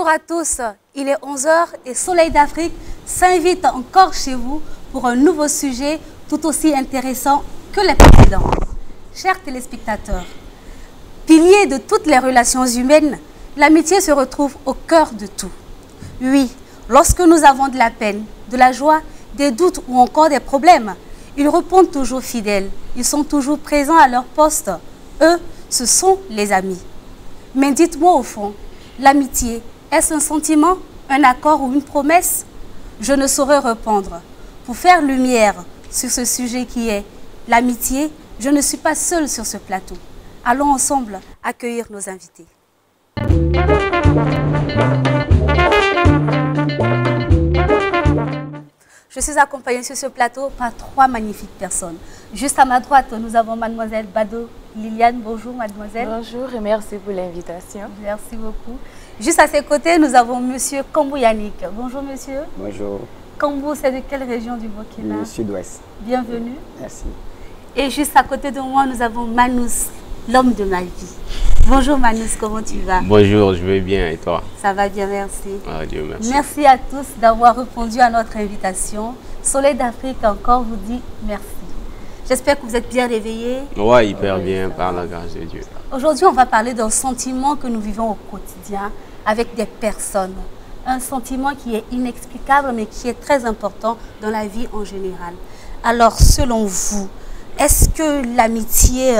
Bonjour à tous, il est 11 h et Soleil d'Afrique s'invite encore chez vous pour un nouveau sujet tout aussi intéressant que les précédents. Chers téléspectateurs, pilier de toutes les relations humaines, l'amitié se retrouve au cœur de tout. Oui, lorsque nous avons de la peine, de la joie, des doutes ou encore des problèmes, ils répondent toujours fidèles, ils sont toujours présents à leur poste. Eux, ce sont les amis. Mais dites-moi au fond, l'amitié, est-ce un sentiment, un accord ou une promesse? Je ne saurais répondre. Pour faire lumière sur ce sujet qui est l'amitié, je ne suis pas seule sur ce plateau. Allons ensemble accueillir nos invités. Je suis accompagnée sur ce plateau par 3 magnifiques personnes. Juste à ma droite, nous avons mademoiselle Bado Liliane. Bonjour mademoiselle. Bonjour et merci pour l'invitation. Merci beaucoup. Juste à ses côtés, nous avons monsieur Kambou Yannick. Bonjour monsieur. Bonjour. Kambou, c'est de quelle région du Burkina? Du sud-ouest. Bienvenue. Merci. Et juste à côté de moi, nous avons Manous, l'homme de ma vie. Bonjour Manous, comment tu vas? Bonjour, je vais bien et toi? Ça va bien, merci. Ah, Dieu merci. Merci à tous d'avoir répondu à notre invitation. Soleil d'Afrique encore vous dit merci. J'espère que vous êtes bien réveillés. Ouais, hyper bien, par la grâce de Dieu. Aujourd'hui, on va parler d'un sentiment que nous vivons au quotidien avec des personnes. Un sentiment qui est inexplicable, mais qui est très important dans la vie en général. Alors, selon vous, est-ce que l'amitié,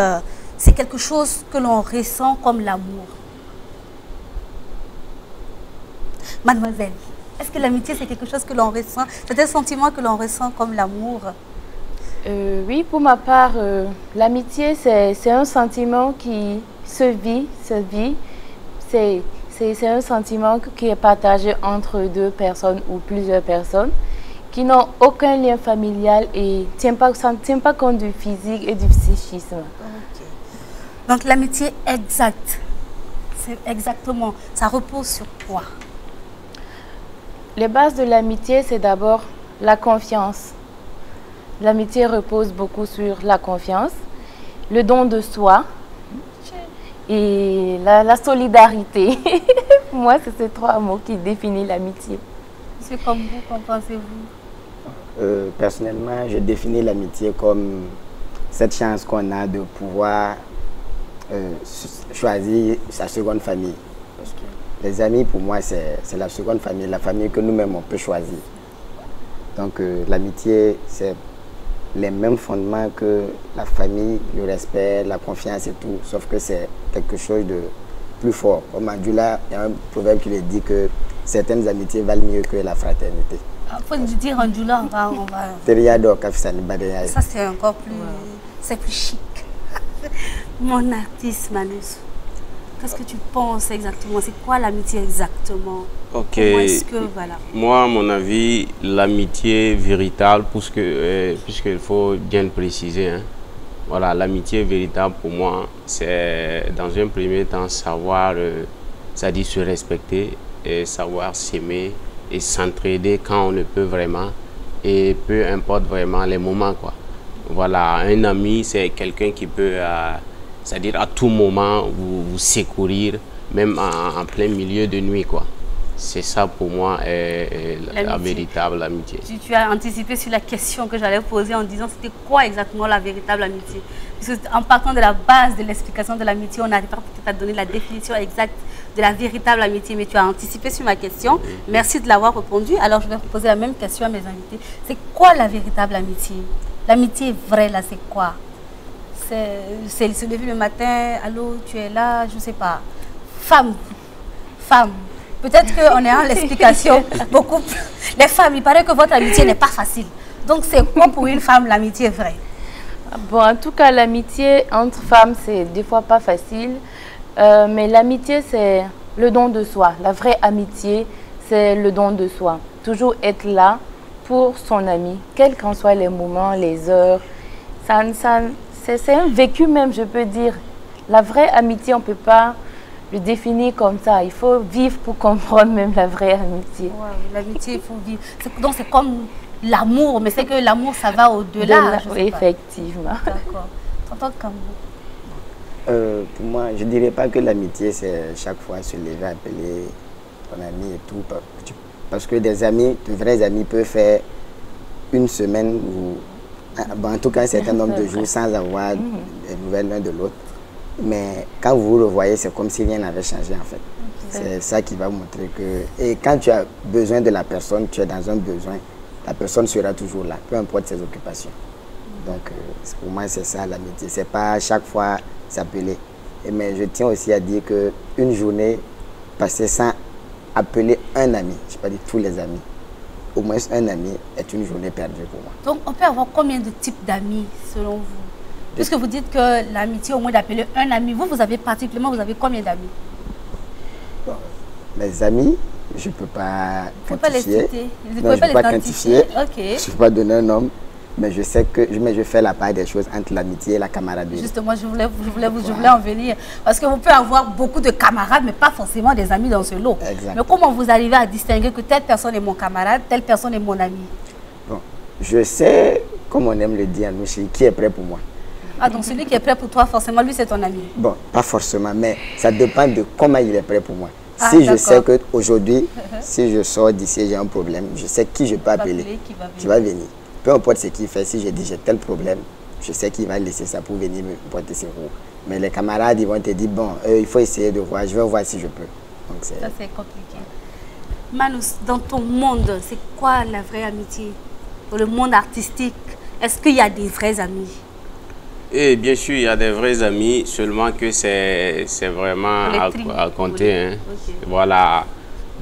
c'est quelque chose que l'on ressent comme l'amour? Mademoiselle, est-ce que l'amitié, c'est quelque chose que l'on ressent? C'est un sentiment que l'on ressent comme l'amour? Oui, pour ma part, l'amitié, c'est un sentiment qui se vit. C'est un sentiment qui est partagé entre 2 personnes ou plusieurs personnes qui n'ont aucun lien familial et ça ne tient pas compte du physique et du psychisme. Okay. Donc l'amitié exacte, c'est exactement, ça repose sur quoi? Les bases de l'amitié, c'est d'abord la confiance. L'amitié repose beaucoup sur la confiance, le don de soi et la solidarité. Pour moi, c'est ces 3 mots qui définissent l'amitié. Monsieur Kambou, qu'en pensez-vous? Personnellement, je définis l'amitié comme cette chance qu'on a de pouvoir choisir sa seconde famille. Parce que les amis, pour moi, c'est la seconde famille, la famille que nous-mêmes, on peut choisir. Donc, l'amitié, c'est les mêmes fondements que la famille, le respect, la confiance et tout, sauf que c'est quelque chose de plus fort. Comme en Djoula, il y a un proverbe qui le dit que certaines amitiés valent mieux que la fraternité. Il faut dire en Djoula, on va... Ça, c'est encore plus... C'est plus chic. Mon artiste, Manous, qu'est-ce que tu penses exactement? C'est quoi l'amitié exactement? Ok. Comment est-ce que, voilà. Moi, à mon avis, l'amitié véritable, puisqu'il faut bien le préciser, hein. Voilà, l'amitié véritable pour moi, c'est dans un premier temps savoir, c'est-à-dire se respecter et savoir s'aimer et s'entraider quand on le peut vraiment et peu importe vraiment les moments, quoi. Voilà, un ami, c'est quelqu'un qui peut, c'est-à-dire à tout moment vous secourir, même en plein milieu de nuit, quoi. C'est ça pour moi la véritable amitié. Tu as anticipé sur la question que j'allais poser en disant c'était quoi exactement la véritable amitié? Parce que en partant de la base de l'explication de l'amitié, on n'arrive pas peut-être à donner la définition exacte de la véritable amitié, mais tu as anticipé sur ma question. Merci de l'avoir répondu. Alors je vais poser la même question à mes invités. C'est quoi la véritable amitié? L'amitié vraie, là, c'est quoi? C'est se lever le matin, allô, tu es là, je ne sais pas. Femme. Peut-être qu'on est en l'explication beaucoup plus. Les femmes, il paraît que votre amitié n'est pas facile. Donc, c'est quoi pour une femme l'amitié vraie? Bon, en tout cas, l'amitié entre femmes, c'est des fois pas facile. Mais l'amitié, c'est le don de soi. La vraie amitié, c'est le don de soi. Toujours être là pour son ami, quels qu'en soient les moments, les heures. C'est un vécu même, je peux dire. La vraie amitié, on ne peut pas le définir comme ça. Il faut vivre pour comprendre même la vraie amitié. Ouais, l'amitié, il faut vivre. Donc c'est comme l'amour, mais c'est que l'amour, ça va au-delà. Effectivement. D'accord. Tonton Kambou. Pour moi, je ne dirais pas que l'amitié, c'est chaque fois se lever, appeler ton ami et tout. Parce que des amis, de vrais amis peuvent faire une semaine ou en tout cas un certain nombre de jours sans avoir des nouvelles l'un de l'autre. Mais quand vous vous revoyez, c'est comme si rien n'avait changé en fait. C'est ça qui va vous montrer que... Et quand tu as besoin de la personne, tu es dans un besoin, la personne sera toujours là, peu importe ses occupations. Donc pour moi, c'est ça l'amitié. C'est pas à chaque fois s'appeler. Mais je tiens aussi à dire qu'une journée passée sans appeler un ami, je ne vais pas dire tous les amis, au moins un ami est une journée perdue pour moi. Donc on peut avoir combien de types d'amis selon vous? Puisque vous dites que l'amitié, au moins d'appeler un ami, vous avez particulièrement, vous avez combien d'amis? Bon, mes amis, je ne peux pas quantifier. Vous ne peux pas les quantifier. Je ne peux pas donner un nom, mais je sais que je fais la part des choses entre l'amitié et la camaraderie. Justement, je voulais en venir. Parce que vous pouvez avoir beaucoup de camarades, mais pas forcément des amis dans ce lot. Exactement. Mais comment vous arrivez à distinguer que telle personne est mon camarade, telle personne est mon ami? Bon, je sais, comme on aime le dire à nous, qui est prêt pour moi. Ah, donc celui qui est prêt pour toi, forcément, lui, c'est ton ami? Bon, pas forcément, mais ça dépend de comment il est prêt pour moi. Ah, si je sais qu'aujourd'hui, si je sors d'ici, j'ai un problème, je sais qui je peux appeler, qui va venir. Peu importe ce qu'il fait, si je dis j'ai tel problème, je sais qu'il va laisser ça pour venir me porter secours. Mais les camarades, ils vont te dire, bon, il faut essayer de voir, je vais voir si je peux. Donc, ça, c'est compliqué. Manus, dans ton monde, c'est quoi la vraie amitié? Dans le monde artistique, est-ce qu'il y a des vrais amis? Et bien sûr, il y a des vrais amis, seulement que c'est vraiment à compter. Hein. Okay. Voilà.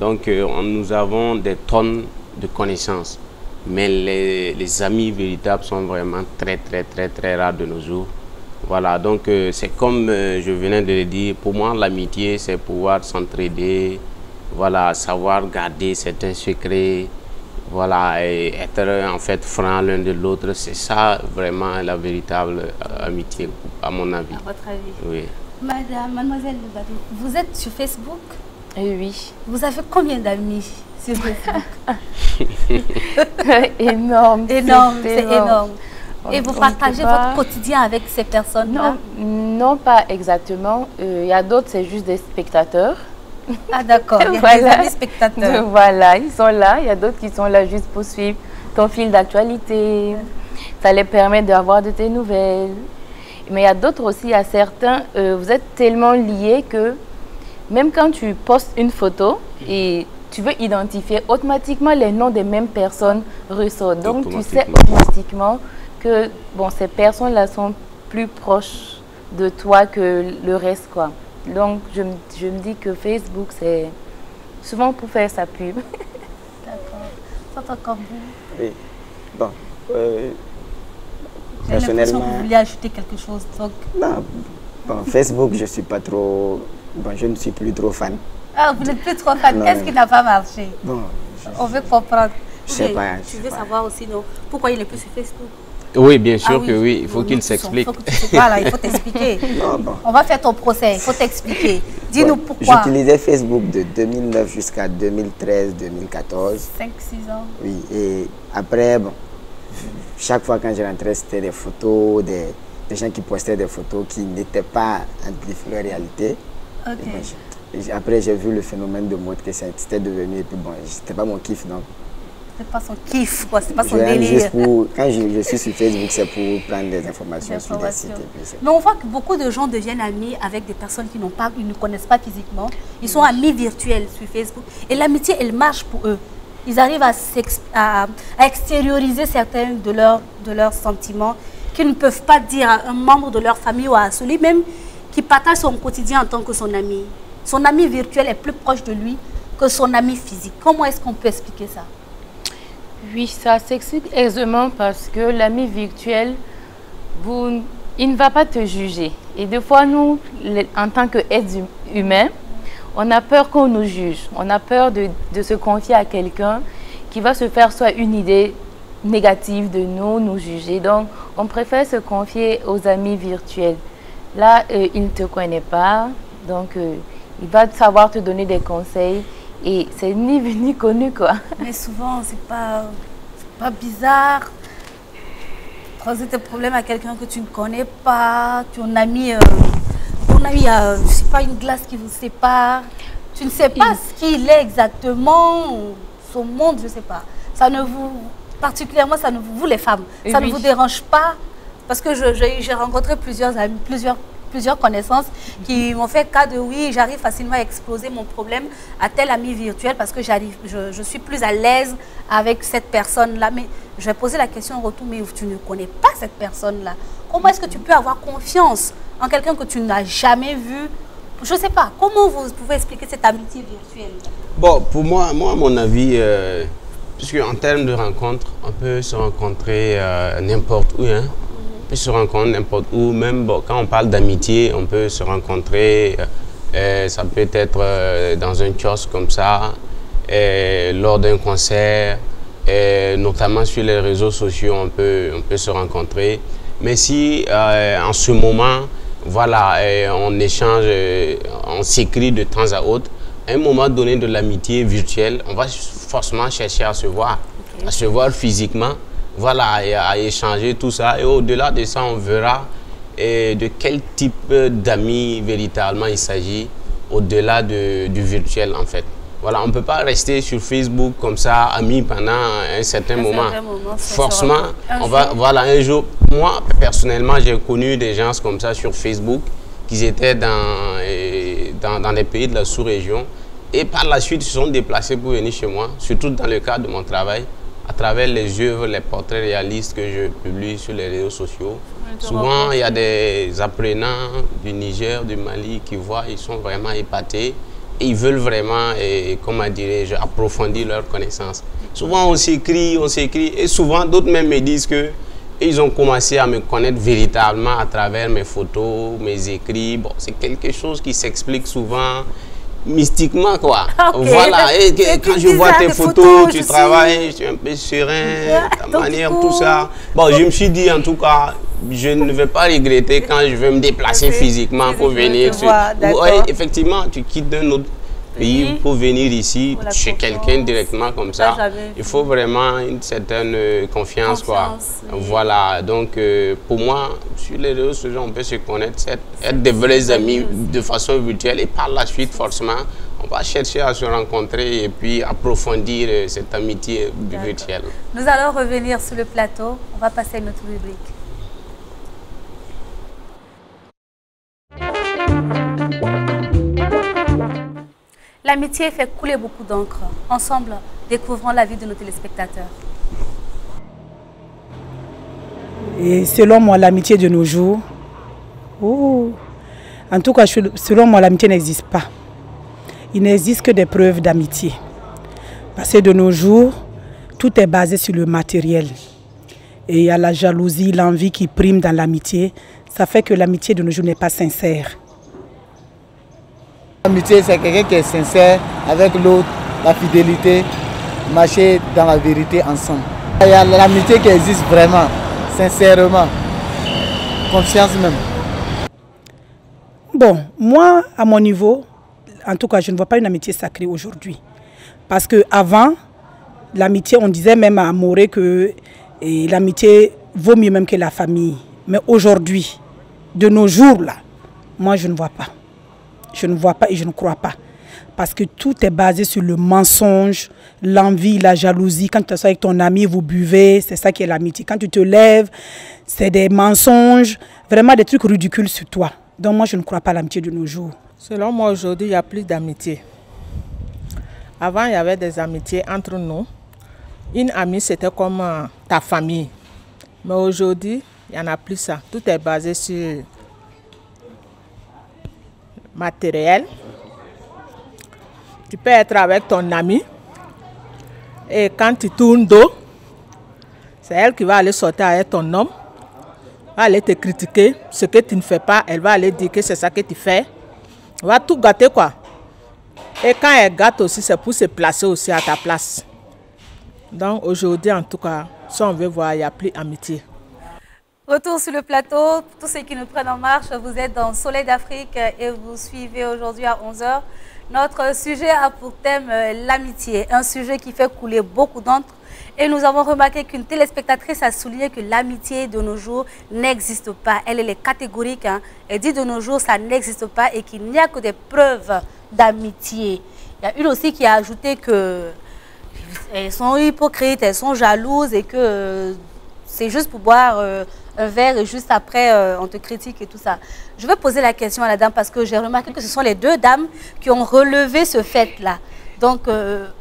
Donc, nous avons des tonnes de connaissances. Mais les amis véritables sont vraiment très rares de nos jours. Voilà. Donc, c'est comme je venais de le dire, pour moi, l'amitié, c'est pouvoir s'entraider, voilà, savoir garder certains secrets. Voilà, et être en fait franc l'un de l'autre, c'est ça vraiment la véritable amitié, à mon avis. À votre avis? Oui. Mademoiselle Badou, vous êtes sur Facebook? Oui. Vous avez combien d'amis sur Facebook? Énorme. Énorme, c'est énorme. Et vous partagez votre quotidien avec ces personnes-là? Non, pas exactement. Il y a d'autres, c'est juste des spectateurs. Ah d'accord, il y a des amis spectateurs. Voilà, ils sont là. Il y a d'autres qui sont là juste pour suivre ton fil d'actualité. Ça les permet d'avoir de tes nouvelles. Mais il y a d'autres aussi, à certains, vous êtes tellement liés que même quand tu postes une photo et tu veux identifier, automatiquement les noms des mêmes personnes ressortent. Donc tu sais automatiquement que bon, ces personnes-là sont plus proches de toi que le reste, quoi. Donc, je me dis que Facebook, c'est souvent pour faire sa pub. D'accord. Ça encore vous? Oui. Bon, j'ai l'impression que vous vouliez ajouter quelque chose. Donc... Non. Bon, Facebook, je suis pas trop... Bon, je ne suis plus trop fan. Ah, vous n'êtes plus trop fan. Qu'est-ce qui n'a pas marché? Bon, on veut comprendre. Je sais pas. Tu veux savoir aussi, non? Pourquoi il n'est plus sur Facebook? Oui, bien sûr que oui. Il faut qu'il s'explique. Voilà, il faut t'expliquer. On va faire ton procès, il faut t'expliquer. Dis-nous pourquoi. J'utilisais Facebook de 2009 jusqu'à 2013-2014. 5-6 ans. Oui, et après, bon, chaque fois quand je rentrais, c'était des photos, des gens qui postaient des photos qui n'étaient pas en réalité. Okay. Après, j'ai vu le phénomène de mode que c'était devenu, et puis bon, c'était pas mon kiff, donc. C'est pas son kiff, quoi. C'est pas son délire. Quand je suis sur Facebook, c'est pour prendre des informations sur des sites. Mais on voit que beaucoup de gens deviennent amis avec des personnes qui ils ne connaissent pas physiquement. Ils sont amis virtuels sur Facebook. Et l'amitié, elle marche pour eux. Ils arrivent à extérioriser certains de leurs sentiments qu'ils ne peuvent pas dire à un membre de leur famille ou à celui même qui partage son quotidien en tant que son ami. Son ami virtuel est plus proche de lui que son ami physique. Comment est-ce qu'on peut expliquer ça? Oui, ça s'explique aisément parce que l'ami virtuel, il ne va pas te juger. Et des fois, nous, en tant qu'êtres humains, on a peur qu'on nous juge. On a peur de se confier à quelqu'un qui va se faire soit une idée négative de nous juger. Donc, on préfère se confier aux amis virtuels. Là, il ne te connaît pas, donc il va savoir te donner des conseils. Et c'est ni vu ni connu, quoi. Mais souvent, c'est pas bizarre. Poser tes problèmes à quelqu'un que tu ne connais pas, ton ami, je sais pas, une glace qui vous sépare. tu ne sais pas ce qu'il est exactement, son monde, je ne sais pas. Ça ne vous, particulièrement, ça ne vous les femmes, ça ne vous dérange pas? Parce que j'ai rencontré plusieurs amis, plusieurs connaissances qui m'ont fait cas de oui, j'arrive facilement à exposer mon problème à tel ami virtuel parce que je suis plus à l'aise avec cette personne-là. Mais je vais poser la question en retour, mais tu ne connais pas cette personne-là. Comment est-ce que tu peux avoir confiance en quelqu'un que tu n'as jamais vu? Je ne sais pas. Comment vous pouvez expliquer cette amitié virtuelle? Bon, pour moi, à mon avis, puisque en termes de rencontres, on peut se rencontrer n'importe où, hein. On peut se rencontrer n'importe où, même bon, quand on parle d'amitié, on peut se rencontrer, ça peut être dans un kiosque comme ça, lors d'un concert, notamment sur les réseaux sociaux, on peut se rencontrer. Mais si en ce moment, voilà, on échange, on s'écrit de temps à autre, à un moment donné de l'amitié virtuelle, on va forcément chercher à se voir physiquement. Voilà, et à échanger tout ça. Et au-delà de ça, on verra de quel type d'amis véritablement il s'agit, au-delà du virtuel en fait. Voilà, on ne peut pas rester sur Facebook comme ça, amis pendant un certain moment. Forcément, un jour, moi personnellement, j'ai connu des gens comme ça sur Facebook, qui étaient dans les pays de la sous-région. Et par la suite, ils se sont déplacés pour venir chez moi, surtout dans le cadre de mon travail, à travers les œuvres, les portraits réalistes que je publie sur les réseaux sociaux. Souvent, il y a des apprenants du Niger, du Mali qui voient, ils sont vraiment épatés et ils veulent vraiment, comment dirais-je, approfondir leurs connaissances. Souvent, on s'écrit et souvent, d'autres même me disent qu'ils ont commencé à me connaître véritablement à travers mes photos, mes écrits. Bon, c'est quelque chose qui s'explique souvent mystiquement, quoi. Okay. Voilà, et quand je vois tes photos, tu travailles, tu es un peu serein, ta manière, tout ça. Bon, je me suis dit, en tout cas, je ne vais pas regretter quand je vais me déplacer physiquement pour venir. Ouais, effectivement, tu quittes d'un autre pays pour venir ici, chez quelqu'un directement comme ça. Il faut vraiment une certaine confiance, quoi. Voilà, donc pour moi, sur les réseaux sociaux, on peut se connaître, être des vrais amis de façon virtuelle et par la suite, forcément, on va chercher à se rencontrer et puis approfondir cette amitié virtuelle. Nous allons revenir sur le plateau, on va passer à notre rubrique. L'amitié fait couler beaucoup d'encre. Ensemble, découvrons la vie de nos téléspectateurs. Et selon moi, l'amitié de nos jours, en tout cas, selon moi, l'amitié n'existe pas. Il n'existe que des preuves d'amitié. Parce que de nos jours, tout est basé sur le matériel. Et il y a la jalousie, l'envie qui prime dans l'amitié. Ça fait que l'amitié de nos jours n'est pas sincère. L'amitié, c'est quelqu'un qui est sincère avec l'autre, la fidélité, marcher dans la vérité ensemble. Il y a l'amitié qui existe vraiment, sincèrement, confiance même. Bon, moi, à mon niveau, en tout cas, je ne vois pas une amitié sacrée aujourd'hui. Parce qu'avant, l'amitié, on disait même à Morée que l'amitié vaut mieux même que la famille. Mais aujourd'hui, de nos jours, là, moi, je ne vois pas. Je ne vois pas et je ne crois pas. Parce que tout est basé sur le mensonge, l'envie, la jalousie. Quand tu es avec ton ami, vous buvez, c'est ça qui est l'amitié. Quand tu te lèves, c'est des mensonges, vraiment des trucs ridicules sur toi. Donc moi, je ne crois pas à l'amitié de nos jours. Selon moi, aujourd'hui, il n'y a plus d'amitié. Avant, il y avait des amitiés entre nous. Une amie, c'était comme ta famille. Mais aujourd'hui, il n'y en a plus ça. Tout est basé sur matériel. Tu peux être avec ton ami et quand tu tournes dos, c'est elle qui va aller sortir avec ton homme, va aller te critiquer. Ce que tu ne fais pas, elle va aller dire que c'est ça que tu fais. Elle va tout gâter, quoi. Et quand elle gâte aussi, c'est pour se placer aussi à ta place. Donc aujourd'hui, en tout cas, si on veut voir, il n'y a plus d'amitié. Retour sur le plateau, tous ceux qui nous prennent en marche, vous êtes dans Soleil d'Afrique et vous suivez aujourd'hui à 11 h. Notre sujet a pour thème l'amitié, un sujet qui fait couler beaucoup d'encre. Et nous avons remarqué qu'une téléspectatrice a souligné que l'amitié de nos jours n'existe pas. Elle est catégorique, hein. Elle dit de nos jours ça n'existe pas et qu'il n'y a que des preuves d'amitié. Il y a une aussi qui a ajouté que elles sont hypocrites, elles sont jalouses et que c'est juste pour boire un verre et juste après on te critique et tout ça. Je vais poser la question à la dame parce que j'ai remarqué que ce sont les deux dames qui ont relevé ce fait-là. Donc,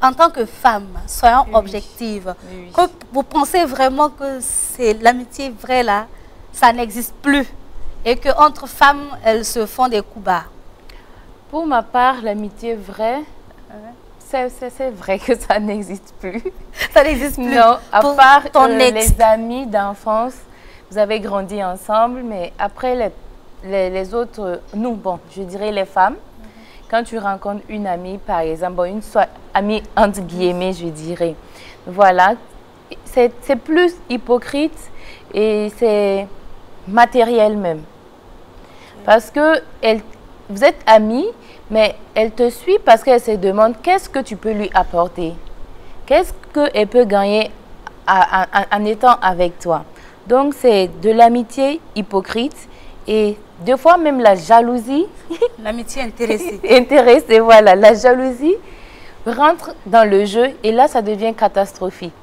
en tant que femme, soyons objectives. Que vous pensez vraiment que c'est l'amitié vraie là, ça n'existe plus et qu'entre femmes, elles se font des coups bas? Pour ma part, l'amitié vraie, c'est vrai que ça n'existe plus. Ça n'existe plus. Non, à pour part ton les amis d'enfance, vous avez grandi ensemble, mais après les autres, nous, bon, je dirais les femmes, quand tu rencontres une amie, par exemple, bon, une amie entre guillemets, je dirais, voilà, c'est plus hypocrite et c'est matériel même. Parce que vous êtes amis, mais elle te suit parce qu'elle se demande qu'est-ce que tu peux lui apporter. Qu'est-ce qu'elle peut gagner en étant avec toi. Donc, c'est de l'amitié hypocrite et des fois même la jalousie. L'amitié intéressée. Intéressée, voilà. La jalousie rentre dans le jeu et là, ça devient catastrophique.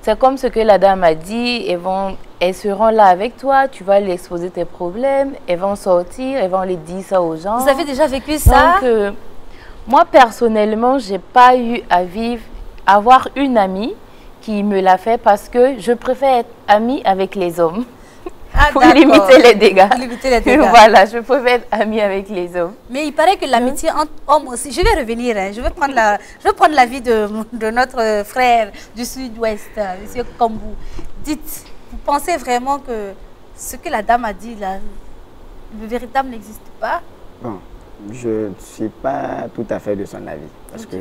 C'est comme ce que la dame a dit, elles seront là avec toi, tu vas leur exposer tes problèmes, elles vont sortir, elles vont les dire ça aux gens. Vous avez déjà vécu ça? Donc, moi, personnellement, je n'ai pas eu à avoir une amie qui me l'a fait parce que je préfère être amie avec les hommes. Pour limiter les dégâts. Pour limiter les dégâts. Voilà, je préfère être amie avec les hommes. Mais il paraît que l'amitié entre hommes aussi, je vais revenir, hein, je vais prendre l'avis de notre frère du sud-ouest, M. Kambou. Dites, vous pensez vraiment que ce que la dame a dit là, le véritable n'existe pas? Bon, je ne suis pas tout à fait de son avis. Parce que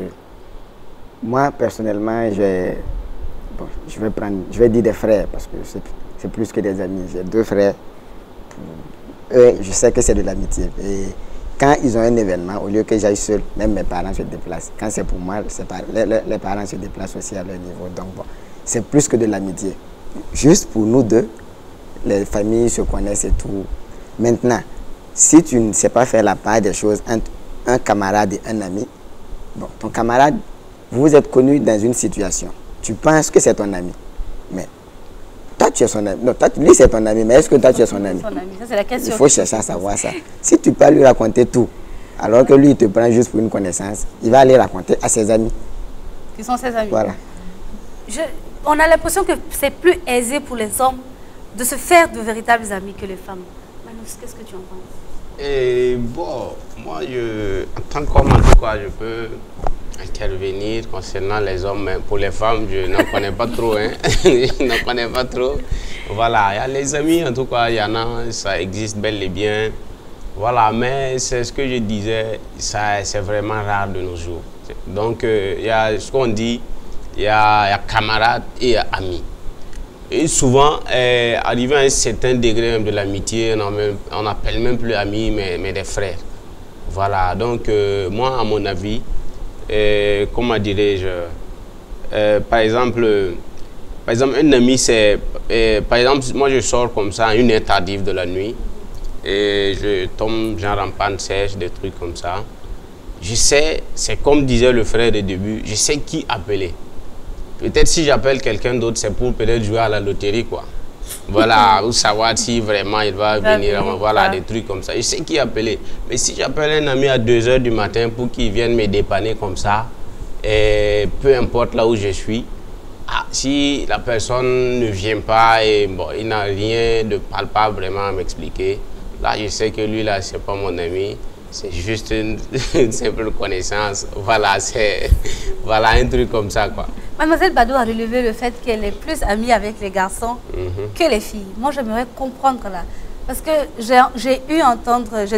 moi, personnellement, je vais dire des frères parce que c'est plus que des amis. J'ai deux frères. Eux, je sais que c'est de l'amitié. Et quand ils ont un événement, au lieu que j'aille seul, même mes parents se déplacent. Quand c'est pour moi, les parents se déplacent aussi à leur niveau. Donc bon, c'est plus que de l'amitié. Juste pour nous deux, les familles se connaissent et tout. Maintenant, si tu ne sais pas faire la part des choses entre un camarade et un ami, bon, ton camarade, vous êtes connus dans une situation. Tu penses que c'est ton ami, mais toi tu es son ami. Non, lui c'est ton ami, mais est-ce que toi tu es son ami? Ça, c'est la question. Il faut chercher à savoir ça. Si tu peux lui raconter tout, alors que lui il te prend juste pour une connaissance, il va aller raconter à ses amis. Qui sont ses amis. Voilà. On a l'impression que c'est plus aisé pour les hommes de se faire de véritables amis que les femmes. Manous, qu'est-ce que tu en penses? Et bon, moi, en tant qu'homme, en tout cas, je peux intervenir concernant les hommes, mais pour les femmes, je n'en connais pas trop. Hein. Je n'en connais pas trop. Voilà, il y a les amis, en tout cas, il y en a, ça existe bel et bien. Voilà, mais c'est ce que je disais, c'est vraiment rare de nos jours. Donc, il y a ce qu'on dit, il y a camarades et amis. Et souvent, arrivé à un certain degré même de l'amitié, on n'appelle même plus amis, mais des frères. Voilà, donc moi, à mon avis, comment dirais-je, par exemple, un ami, c'est, par exemple, moi je sors comme ça à 1h tardive de la nuit et je tombe genre en panne sèche, des trucs comme ça. Je sais, c'est comme disait le frère de début, je sais qui appeler. Peut-être si j'appelle quelqu'un d'autre, c'est pour peut-être jouer à la loterie, quoi. Voilà, ou savoir si vraiment il va venir, voilà, des trucs comme ça. Je sais qui appeler. Mais si j'appelle un ami à 2 h du matin pour qu'il vienne me dépanner comme ça, et peu importe là où je suis, si la personne ne vient pas et bon, il n'a rien de palpable vraiment à m'expliquer, là je sais que lui là, c'est pas mon ami. C'est juste une simple connaissance. Voilà, c'est voilà, un truc comme ça, quoi. Mademoiselle Badou a relevé le fait qu'elle est plus amie avec les garçons que les filles. Moi, j'aimerais comprendre là. Parce que j'ai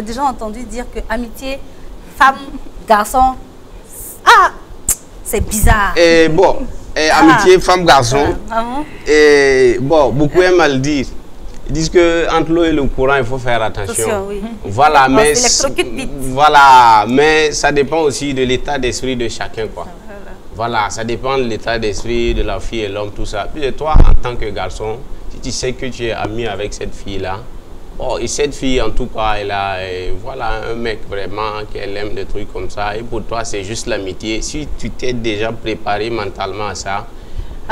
déjà entendu dire que amitié, femme, garçon, c'est bizarre. Et bon, amitié, femme, garçon. Et bon, beaucoup aiment à le dire. Ils disent qu'entre l'eau et le courant, il faut faire attention. Oui. Voilà, mais voilà, mais ça dépend aussi de l'état d'esprit de chacun, quoi. Voilà, ça dépend de l'état d'esprit de la fille et l'homme, tout ça. Puis toi, en tant que garçon, si tu sais que tu es ami avec cette fille-là, Bon, et cette fille, en tout cas, elle a voilà, un mec vraiment qu'elle aime, des trucs comme ça. Et pour toi, c'est juste l'amitié. Si tu t'es déjà préparé mentalement à ça,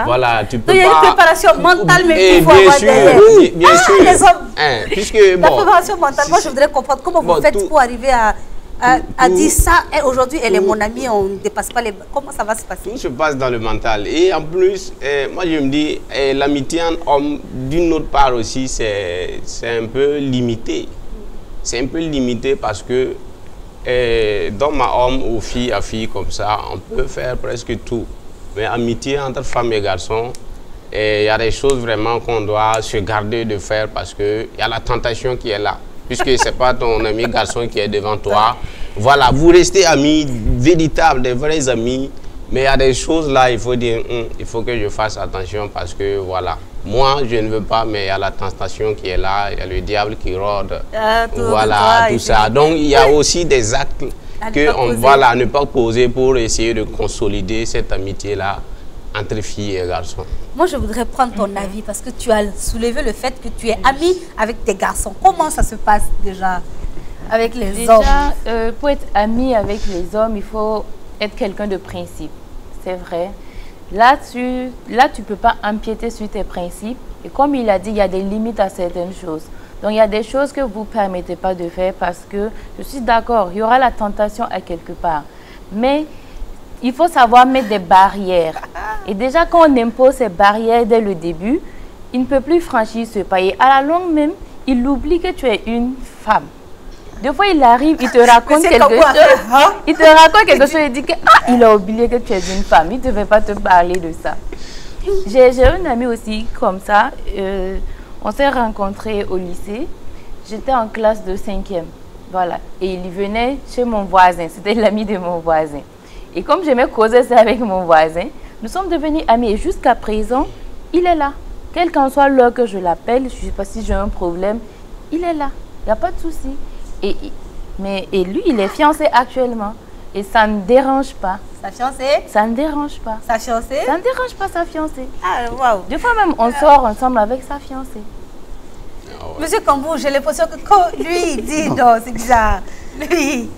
voilà, tu peux pas... Il y a une préparation mentale, mais il faut bien avoir sûr, derrière. bien sûr. Les hommes, Puisque, la bon, préparation mentale, moi, je voudrais comprendre comment vous faites pour arriver à dire ça. Aujourd'hui, elle est mon amie, on ne dépasse pas les... Comment ça va se passer? tout se passe dans le mental. Et en plus, moi, je me dis, l'amitié en homme, d'une autre part aussi, c'est un peu limité. C'est un peu limité parce que dans ma homme ou fille à fille comme ça, on peut faire presque tout. Mais amitié entre femmes et garçons, il y a des choses vraiment qu'on doit se garder de faire parce qu'il y a la tentation qui est là. Puisque ce n'est pas ton ami garçon qui est devant toi. Voilà, vous restez amis véritables, des vrais amis. Mais il y a des choses là, il faut dire, il faut que je fasse attention parce que voilà. Moi, je ne veux pas, mais il y a la tentation qui est là, il y a le diable qui rôde. Voilà, tout ça. Donc, il y a aussi des actes que voilà, ne pas poser pour essayer de consolider cette amitié-là entre filles et garçons. Moi, je voudrais prendre ton avis parce que tu as soulevé le fait que tu es amie avec tes garçons. Comment ça se passe déjà avec les hommes? Pour être ami avec les hommes, il faut être quelqu'un de principe. C'est vrai. Là, tu peux pas empiéter sur tes principes. Et comme il a dit, il y a des limites à certaines choses. Donc, il y a des choses que vous ne permettez pas de faire parce que, je suis d'accord, il y aura la tentation à quelque part. Mais il faut savoir mettre des barrières. Et déjà, quand on impose ces barrières dès le début, il ne peut plus franchir ce pas. Et à la longue même, il oublie que tu es une femme. Des fois, il arrive, il te raconte quelque chose. Il te raconte quelque chose et dit que il a oublié que tu es une femme. Il ne devait pas te parler de ça. J'ai une amie aussi comme ça. On s'est rencontrés au lycée. J'étais en classe de 5e. Voilà. Et il venait chez mon voisin. C'était l'ami de mon voisin. Et comme j'aimais causer ça avec mon voisin, nous sommes devenus amis. Et jusqu'à présent, il est là. Quelle qu'en soit l'heure que je l'appelle, je ne sais pas si j'ai un problème, il est là. Il n'y a pas de souci. Et lui, il est fiancé actuellement. Et ça ne dérange pas. Sa fiancée? Ça ne dérange pas. Sa fiancée? Ça ne dérange pas sa fiancée. Ah, waouh. Des fois même, on sort ensemble avec sa fiancée. Monsieur Kambou, j'ai l'impression que quand lui, il dit non, c'est bizarre. Lui...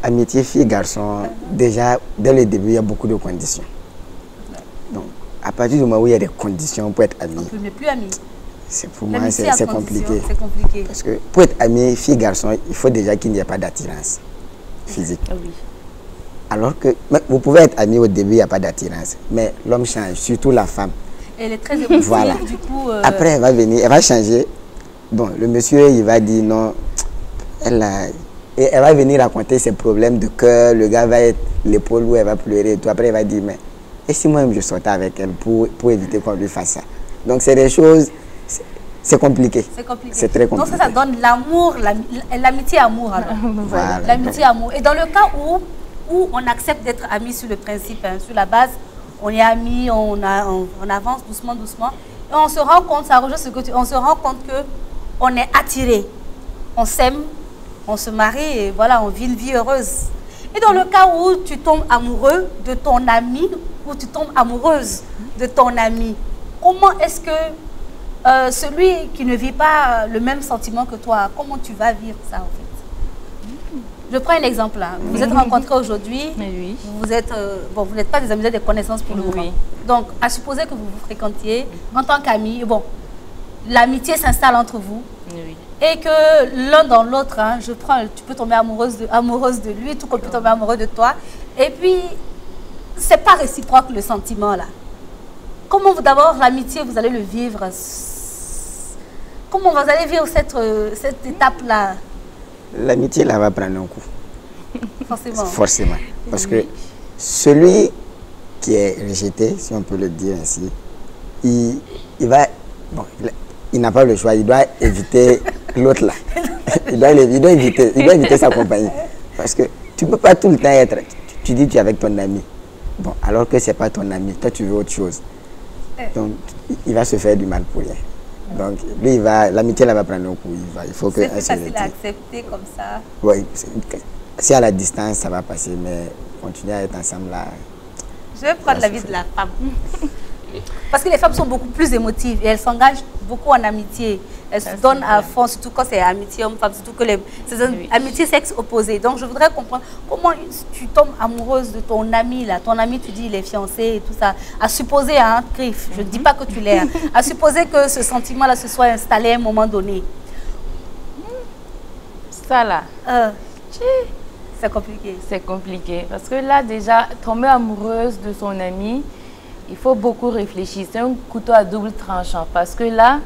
Amitié fille-garçon, déjà, dès le début, il y a beaucoup de conditions. Donc, à partir du moment où il y a des conditions pour être ami, on ne peut plus amis. Pour moi, c'est compliqué. C'est compliqué. Parce que pour être ami fille-garçon, il faut déjà qu'il n'y ait pas d'attirance physique. Oui. Alors que vous pouvez être ami au début, il n'y a pas d'attirance. Mais l'homme change, surtout la femme. Elle est très émotive, voilà. Du coup... Après, elle va venir, elle va changer. Bon, le monsieur, il va dire non. Elle va venir raconter ses problèmes de cœur. Le gars va être l'épaule où elle va pleurer et tout. Après, elle va dire, mais et si moi-même je sortais avec elle pour éviter qu'on lui fasse ça? Donc, c'est des choses... C'est compliqué. C'est compliqué. C'est très compliqué. Donc ça donne l'amour, l'amitié-amour alors. Voilà. L'amitié-amour. Et dans le cas où on accepte d'être amis sur le principe, hein, sur la base, on est amis, on avance doucement, doucement. Et on se rend compte, ça rejoint ce que on se rend compte qu'on est attiré. On s'aime, on se marie et voilà, on vit une vie heureuse. Et dans le cas où tu tombes amoureux de ton ami ou tu tombes amoureuse de ton ami, comment est-ce que celui qui ne vit pas le même sentiment que toi, comment tu vas vivre ça en fait? Je prends un exemple là. Vous êtes rencontrés aujourd'hui, oui. Vous êtes, vous n'êtes pas des amis, vous êtes des connaissances pour le moment. Donc, à supposer que vous vous fréquentiez en tant qu'amis, bon, l'amitié s'installe entre vous. Oui. Et que l'un dans l'autre, hein, tu peux tomber amoureuse de lui, tout comme tu peux tomber amoureux de toi. Et puis, c'est pas réciproque le sentiment là. Comment d'abord l'amitié, vous allez le vivre? Comment vous allez vivre cette étape-là? L'amitié, là, va prendre un coup. Forcément. Forcément. Parce que celui qui est rejeté, si on peut le dire ainsi, il n'a pas le choix, il doit éviter l'autre là. Il doit éviter sa compagnie. Parce que tu ne peux pas tout le temps être... Tu dis que tu es avec ton ami. Bon, alors que ce n'est pas ton ami, toi tu veux autre chose. Donc, il va se faire du mal pour rien. Donc, lui, l'amitié, là, va prendre un coup. Il faut que... C'est plus facile à accepter comme ça. Oui, si à la distance, ça va passer, mais continuer à être ensemble, là... Je vais prendre l'avis de la femme. Parce que les femmes sont beaucoup plus émotives et elles s'engagent beaucoup en amitié. Elles se donnent à fond, surtout quand c'est amitié homme-femme, surtout que c'est une amitié sexe opposé. Donc je voudrais comprendre comment tu tombes amoureuse de ton ami là. Ton ami, tu dis, il est fiancé et tout ça. À supposer, hein, Griff, je ne dis pas que tu l'es, hein, à supposer que ce sentiment-là se soit installé à un moment donné. Ça là. C'est compliqué. C'est compliqué. Parce que là, déjà, tomber amoureuse de son ami, il faut beaucoup réfléchir. C'est un couteau à double tranchant. Parce que là,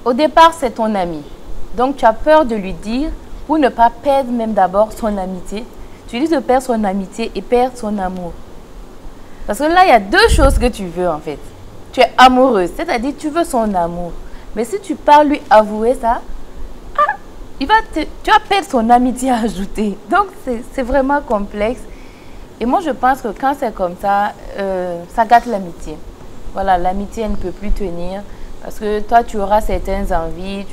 au départ, c'est ton ami. Donc, tu as peur de lui dire, pour ne pas perdre même d'abord son amitié. Tu lui dis de perdre son amitié et perdre son amour. Parce que là, il y a deux choses que tu veux, en fait. Tu es amoureuse, c'est-à-dire tu veux son amour. Mais si tu pars lui avouer ça, tu vas perdre son amitié à ajouter. Donc, c'est vraiment complexe. Et moi, je pense que quand c'est comme ça, ça gâte l'amitié. Voilà, l'amitié, elle ne peut plus tenir. Parce que toi, tu auras certaines envies.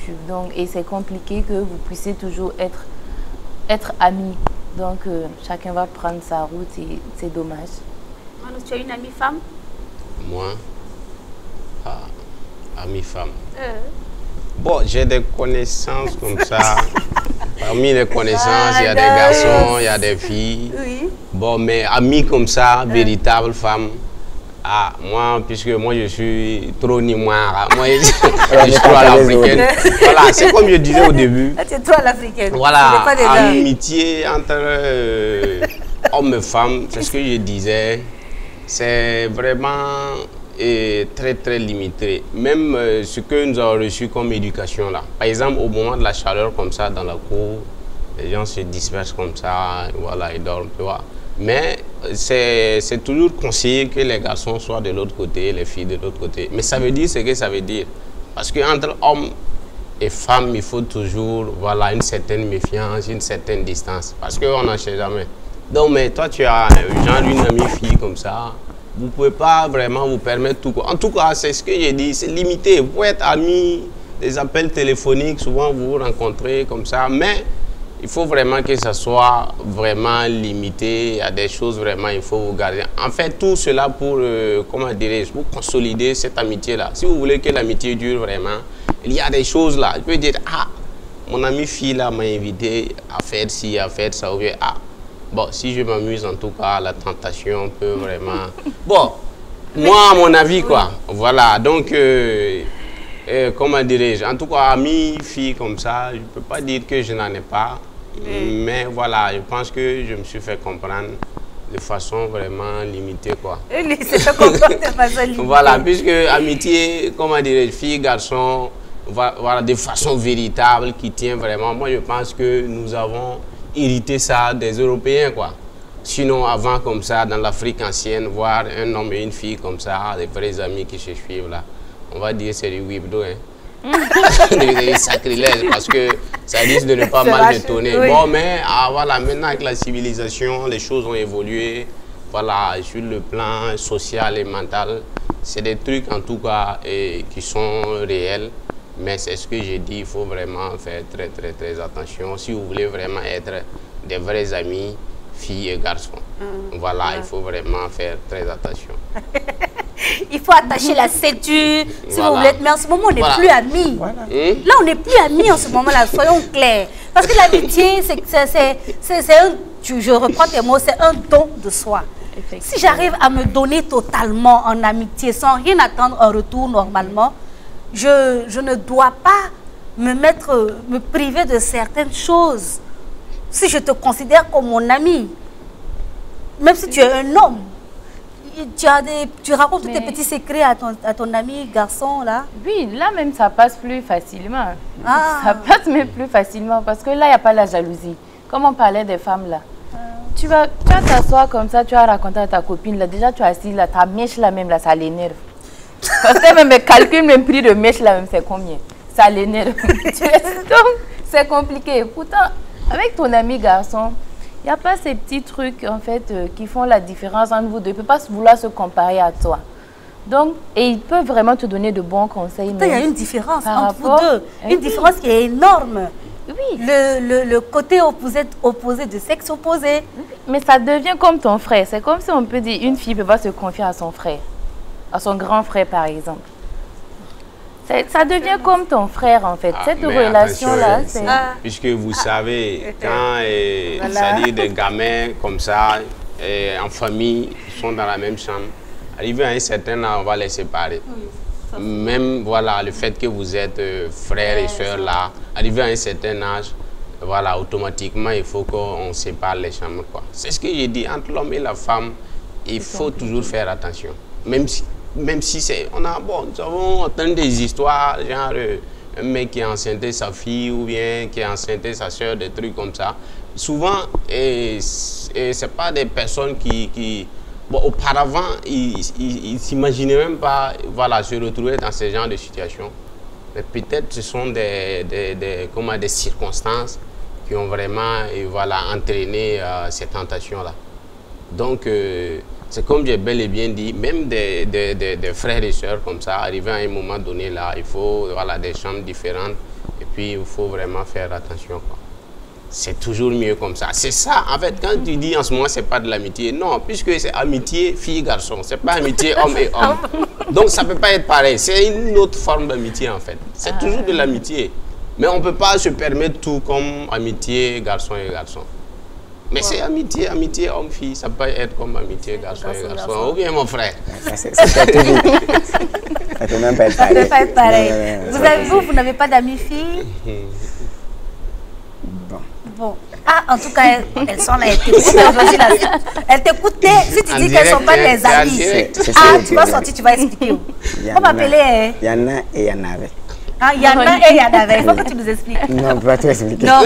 Et c'est compliqué que vous puissiez toujours être amis. Donc, chacun va prendre sa route et c'est dommage. Manu, tu as une amie femme? Moi, amie femme. Bon, j'ai des connaissances comme ça. Parmi les connaissances, il y a des garçons, il y a des filles. Oui. Bon, mais amis comme ça, véritable femme. Moi, puisque moi je suis trop nimoire, moi je suis trop à l'africaine. Voilà, c'est comme je disais au début. Tu es trop à l'africaine. Voilà, amitié entre hommes et femmes, c'est ce que je disais. C'est vraiment très très limité. Même ce que nous avons reçu comme éducation là. Par exemple, au moment de la chaleur comme ça dans la cour, les gens se dispersent comme ça, voilà, ils dorment, tu vois. Mais c'est toujours conseillé que les garçons soient de l'autre côté, les filles de l'autre côté. Mais ça veut dire ce que ça veut dire. Parce qu'entre hommes et femmes, il faut toujours, voilà, une certaine méfiance, une certaine distance. Parce qu'on n'en sait jamais. Donc, mais toi, tu as genre une amie fille comme ça. Vous ne pouvez pas vraiment vous permettre tout. En tout cas, c'est ce que j'ai dit, c'est limité. Vous pouvez être amis, des appels téléphoniques, souvent vous vous rencontrez comme ça, mais il faut vraiment que ça soit vraiment limité. Il y a des choses vraiment, il faut vous garder. En fait, tout cela pour, comment dirais-je, pour consolider cette amitié-là. Si vous voulez que l'amitié dure vraiment, il y a des choses là. Je peux dire, mon ami fille là m'a invité à faire ci, à faire ça, ou bien, bon, si je m'amuse, en tout cas, la tentation peut vraiment... Bon, moi, à mon avis, quoi. Voilà, donc, comment dirais-je? En tout cas, amis, filles comme ça, je ne peux pas dire que je n'en ai pas. Mais voilà, je pense que je me suis fait comprendre de façon vraiment limitée, quoi. C'est fait comprendre de façon limitée. Voilà, puisque amitié, comment dirais-je, filles, garçons, voilà, de façon véritable, qui tient vraiment. Moi, je pense que nous avons hérité ça des Européens, quoi. Sinon, avant, comme ça, dans l'Afrique ancienne, voir un homme et une fille comme ça, des vrais amis qui se suivent, là, on va dire c'est du wibdo, hein. Des sacrilèges, parce que ça risque de ne pas mal détonner. Oui. Bon, mais voilà, maintenant, avec la civilisation, les choses ont évolué. Voilà, sur le plan social et mental, c'est des trucs, en tout cas, qui sont réels. Mais c'est ce que j'ai dit, il faut vraiment faire très, très, très attention. Si vous voulez vraiment être des vrais amis, filles et garçons. Voilà, il faut vraiment faire très attention. Il faut attacher la ceinture, si vous voulez. Mais en ce moment, on n'est plus amis. Voilà. Là, on n'est plus amis en ce moment-là, soyons clairs. Parce que l'amitié, c'est un, je reprends tes mots, c'est un don de soi. Si j'arrive à me donner totalement en amitié, sans rien attendre en retour normalement, je ne dois pas me priver de certaines choses. Si je te considère comme mon ami, même si tu es un homme, tu racontes tous tes petits secrets à ton ami garçon, là? Oui, là même ça passe plus facilement. Ça passe même plus facilement parce que là, il n'y a pas la jalousie. Comme on parlait des femmes, là. Tu vas t'asseoir comme ça, tu vas raconter à ta copine, là. Déjà, tu as assis là, ta mèche là même, là, ça l'énerve. Parce que même calcule le prix de mèche là même, c'est combien? Ça l'énerve. Donc, c'est compliqué. Pourtant, avec ton ami garçon, il n'y a pas ces petits trucs en fait qui font la différence entre vous deux. Il ne peut pas vouloir se comparer à toi. Donc, et il peut vraiment te donner de bons conseils. Il y a une différence entre vous deux. Une différence qui est énorme. Oui. Le côté opposé de sexe opposé. Oui. Mais ça devient comme ton frère. C'est comme si on peut dire une fille ne peut pas se confier à son frère. à son grand frère, par exemple. Ça devient comme ton frère, en fait. Cette relation-là, c'est... Puisque vous savez, quand c'est-à-dire des gamins comme ça, en famille, ils sont dans la même chambre, arrivé à un certain âge, on va les séparer. Même, voilà, le fait que vous êtes frères et sœurs là, arrivé à un certain âge, voilà, automatiquement, il faut qu'on sépare les chambres, quoi. C'est ce que j'ai dit, entre l'homme et la femme, il faut toujours faire attention. Même si c'est... nous avons entendu des histoires, genre un mec qui a enceinté sa fille ou bien qui a enceinté sa soeur, des trucs comme ça. Souvent, c'est pas des personnes qui bon, auparavant, ils s'imaginaient même pas, voilà, se retrouver dans ce genre de situation. Mais peut-être ce sont des circonstances qui ont vraiment voilà, entraîné ces tentations-là. Donc, c'est comme j'ai bel et bien dit, même des frères et sœurs comme ça, arrivé à un moment donné là, il faut voilà, des chambres différentes et puis il faut vraiment faire attention, quoi. C'est toujours mieux comme ça. C'est ça, en fait, quand tu dis en ce moment, c'est pas de l'amitié. Non, puisque c'est amitié fille-garçon, c'est pas amitié homme et homme. Donc ça peut pas être pareil. C'est une autre forme d'amitié, en fait. C'est toujours de l'amitié. Mais on peut pas se permettre tout comme amitié garçon et garçon. Mais c'est amitié, amitié homme-fille. Ça peut être comme amitié garçon et garçon. Ou bien mon frère. Ça peut même pas être pareil. Ça peut pas être pareil. Vous n'avez pas d'amis-filles? Bon. Ah, en tout cas, elles sont là, elles t'écoutaient. Si tu dis qu'elles ne sont pas tes amies, tu vas sortir, tu vas expliquer. On va appeler. Il y en a et il y en avait. Ah, il y en a et il y en avait. Il faut que tu nous expliques. Non, on ne peut pas tout expliquer. Non,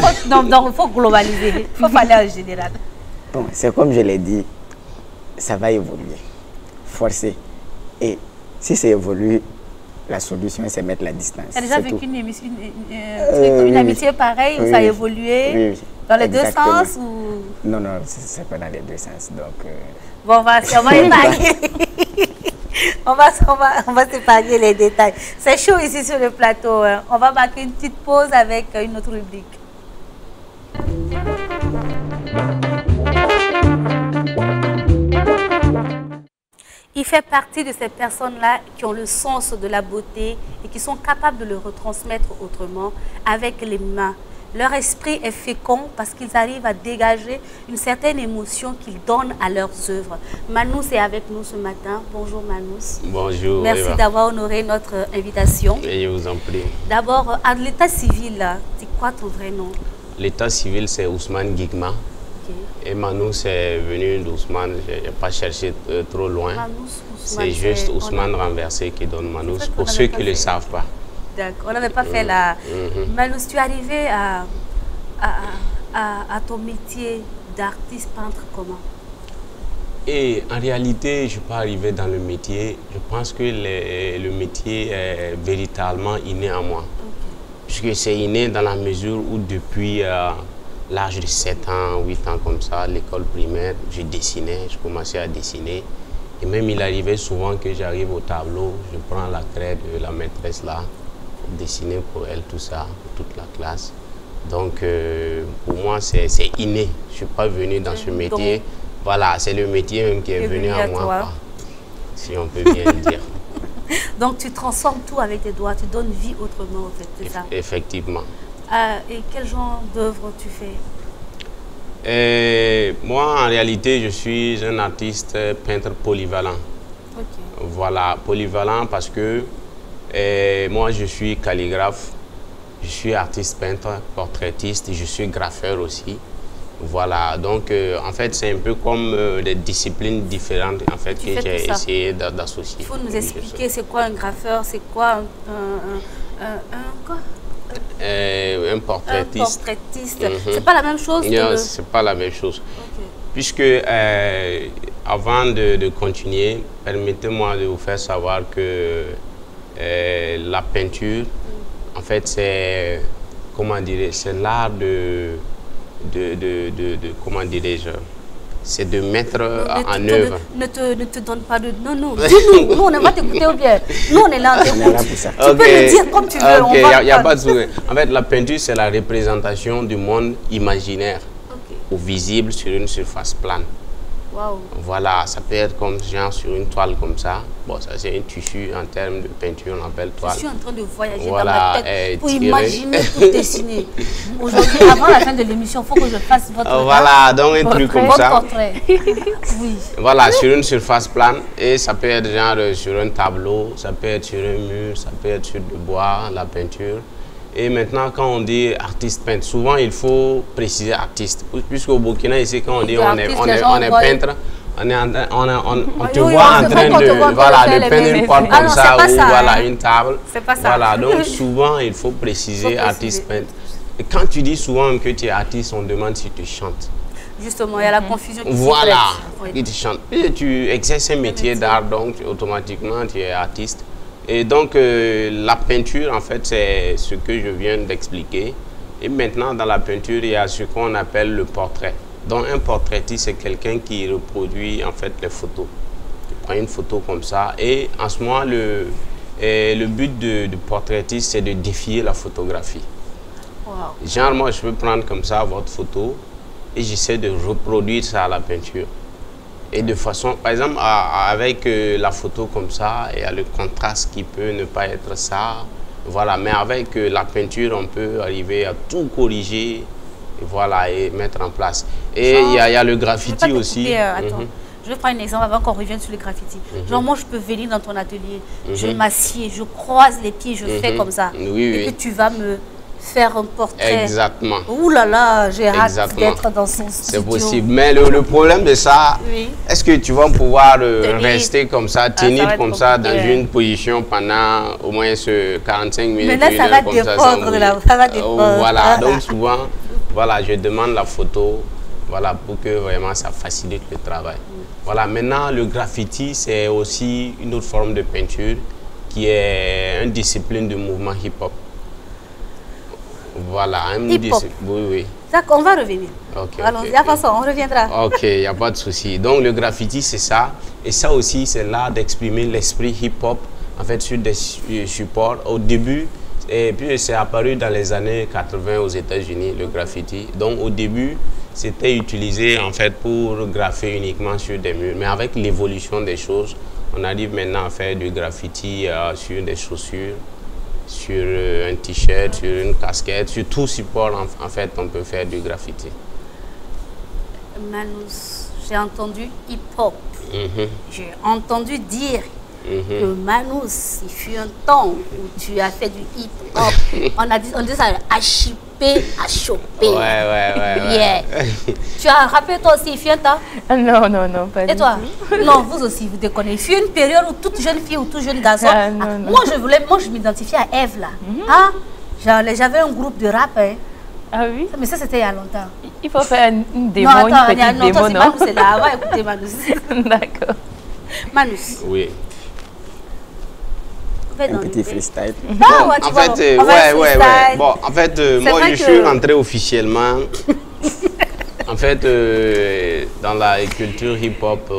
il faut globaliser. Il faut parler en général. Bon, c'est comme je l'ai dit, ça va évoluer. Forcer. Et si ça évolue, la solution, c'est mettre la distance. Tu as déjà vécu une amitié pareille où ça a évolué dans les deux sens ou... Non, c'est pas dans les deux sens. Donc, bon, on va épargner. on va s'épargner les détails. C'est chaud ici sur le plateau. Hein. On va marquer une petite pause avec une autre rubrique. Il fait partie de ces personnes-là qui ont le sens de la beauté et qui sont capables de le retransmettre autrement avec les mains. Leur esprit est fécond parce qu'ils arrivent à dégager une certaine émotion qu'ils donnent à leurs œuvres. Manous est avec nous ce matin. Bonjour Manous. Bonjour. Merci d'avoir honoré notre invitation. Et je vous en prie. D'abord, à l'état civil, c'est quoi ton vrai nom? L'état civil, c'est Ousmane Guigma. Et Manous est venu d'Ousmane, je n'ai pas cherché trop loin. C'est juste Ousmane renversé qui donne Manous, pour ceux qui ne le savent pas. D'accord, on n'avait pas fait la... Manous, tu es arrivé à ton métier d'artiste peintre comment? Et en réalité, je ne suis pas arrivé dans le métier. Je pense que le métier est véritablement inné en moi. Puisque c'est inné dans la mesure où depuis... l'âge de 7 ans, 8 ans comme ça, l'école primaire, je dessinais, je commençais à dessiner. Et même il arrivait souvent que j'arrive au tableau, je prends la craie de la maîtresse là, pour dessiner pour elle tout ça, pour toute la classe. Donc pour moi c'est inné, je ne suis pas venu dans ce métier. Donc, voilà, c'est le métier même qui est venu à moi, quoi, si on peut bien le dire. Donc tu transformes tout avec tes doigts, tu donnes vie autrement en fait, c'est ça? Effectivement. Et quel genre d'œuvre tu fais? Moi, en réalité, je suis un artiste peintre polyvalent. Voilà, polyvalent parce que moi, je suis calligraphe, je suis artiste peintre, portraitiste, je suis graffeur aussi. Voilà, donc en fait, c'est un peu comme des disciplines différentes en fait, que j'ai essayé d'associer. Il faut nous expliquer c'est quoi un graffeur, c'est quoi quoi? Un portraitiste. Un portraitiste. C'est pas la même chose? Non, c'est pas la même chose. Puisque avant de continuer, permettez-moi de vous faire savoir que la peinture, en fait, c'est, comment dirais, c'est l'art comment dirais-je, c'est de mettre en œuvre. Ne te donne pas de... Non, dis-nous, nous on va t'écouter ou bien. Nous on est là, on t'écoute. Tu peux le dire comme tu veux. Ok, il n'y a pas de souci. En fait, la peinture, c'est la représentation du monde imaginaire ou visible sur une surface plane. Wow. Voilà, ça peut être comme genre sur une toile comme ça. Bon, ça c'est un tissu en termes de peinture, on appelle toile. Je suis en train de voyager voilà, dans ma tête pour imaginer tout dessiner. Aujourd'hui, avant la fin de l'émission, il faut que je fasse votre voilà, donc un truc comme ça. Portrait. Oui. Voilà, sur une surface plane. Et ça peut être genre sur un tableau, ça peut être sur un mur, ça peut être sur du bois, la peinture. Et maintenant, quand on dit artiste peintre, souvent il faut préciser artiste. Puisqu'au Burkina, ici, quand on dit on est peintre, on te voit en train de peindre une porte comme ça ou voilà, une table. C'est pas ça. Voilà, donc souvent il faut préciser artiste peintre. Et quand tu dis souvent que tu es artiste, on demande si tu chantes. Justement, il y a la confusion qui voilà, oui. Tu chantes. Et tu exerces un métier d'art, donc automatiquement tu es artiste. Et donc, la peinture, en fait, c'est ce que je viens d'expliquer. Et maintenant, dans la peinture, il y a ce qu'on appelle le portrait. Donc, un portraitiste, c'est quelqu'un qui reproduit, en fait, les photos. Tu prends une photo comme ça. Et en ce moment, le but du portraitiste, c'est de défier la photographie. Wow. Genre, moi, je peux prendre comme ça votre photo et j'essaie de reproduire ça à la peinture. Et de façon, par exemple, avec la photo comme ça, il y a le contraste qui peut ne pas être ça. Voilà, mais avec la peinture, on peut arriver à tout corriger et, voilà, et mettre en place. Et il y a le graffiti aussi. Attends. Je vais prendre un exemple avant qu'on revienne sur le graffiti. Genre, moi, je peux venir dans ton atelier, je m'assieds, je croise les pieds, je fais comme ça. Et puis tu vas me faire un portrait. Exactement. Ouh là là, j'ai hâte d'être dans son studio. C'est possible. Mais le problème de ça, est-ce que tu vas pouvoir rester comme ça, tenir comme ça dans une position pendant au moins 45 minutes? Mais là, ça va dépendre de la... Ça va dépendre. Voilà, donc souvent, voilà, je demande la photo, voilà, pour que vraiment ça facilite le travail. Voilà, maintenant, le graffiti, c'est aussi une autre forme de peinture qui est une discipline du mouvement hip-hop. Voilà, hip-hop. Oui. D'accord, on va revenir. Allons-y, de la façon, on reviendra. Ok, il n'y a pas de souci. Donc, le graffiti, c'est ça. Et ça aussi, c'est l'art d'exprimer l'esprit hip-hop, en fait, sur des supports. Au début, et puis c'est apparu dans les années 80 aux États-Unis, le graffiti. Donc, au début, c'était utilisé, en fait, pour graffer uniquement sur des murs. Mais avec l'évolution des choses, on arrive maintenant à faire du graffiti sur des chaussures, sur un t-shirt, sur une casquette, sur tout support, en fait, on peut faire du graffiti. Manous, j'ai entendu hip-hop. J'ai entendu dire que Manous, il fut un temps où tu as fait du hip-hop. on dit ça, à chipper, à choper. Ouais. Tu as rappelé toi aussi, il fut un temps? Non, pas du tout. Et toi? Non, vous aussi, vous déconnez. Il fut une période où toute jeune fille ou tout jeune garçon... Non. Moi, je m'identifiais à Eve, là. J'avais un groupe de rap, hein. Ah oui? Mais ça, c'était il y a longtemps. Il faut faire une démo, non, attends, une petite démo, non? Manous, c'est là. On va écouter Manous. D'accord. Manous. Oui. Un petit freestyle. En fait, Bon, en fait, moi, je suis rentré officiellement, en fait, dans la culture hip-hop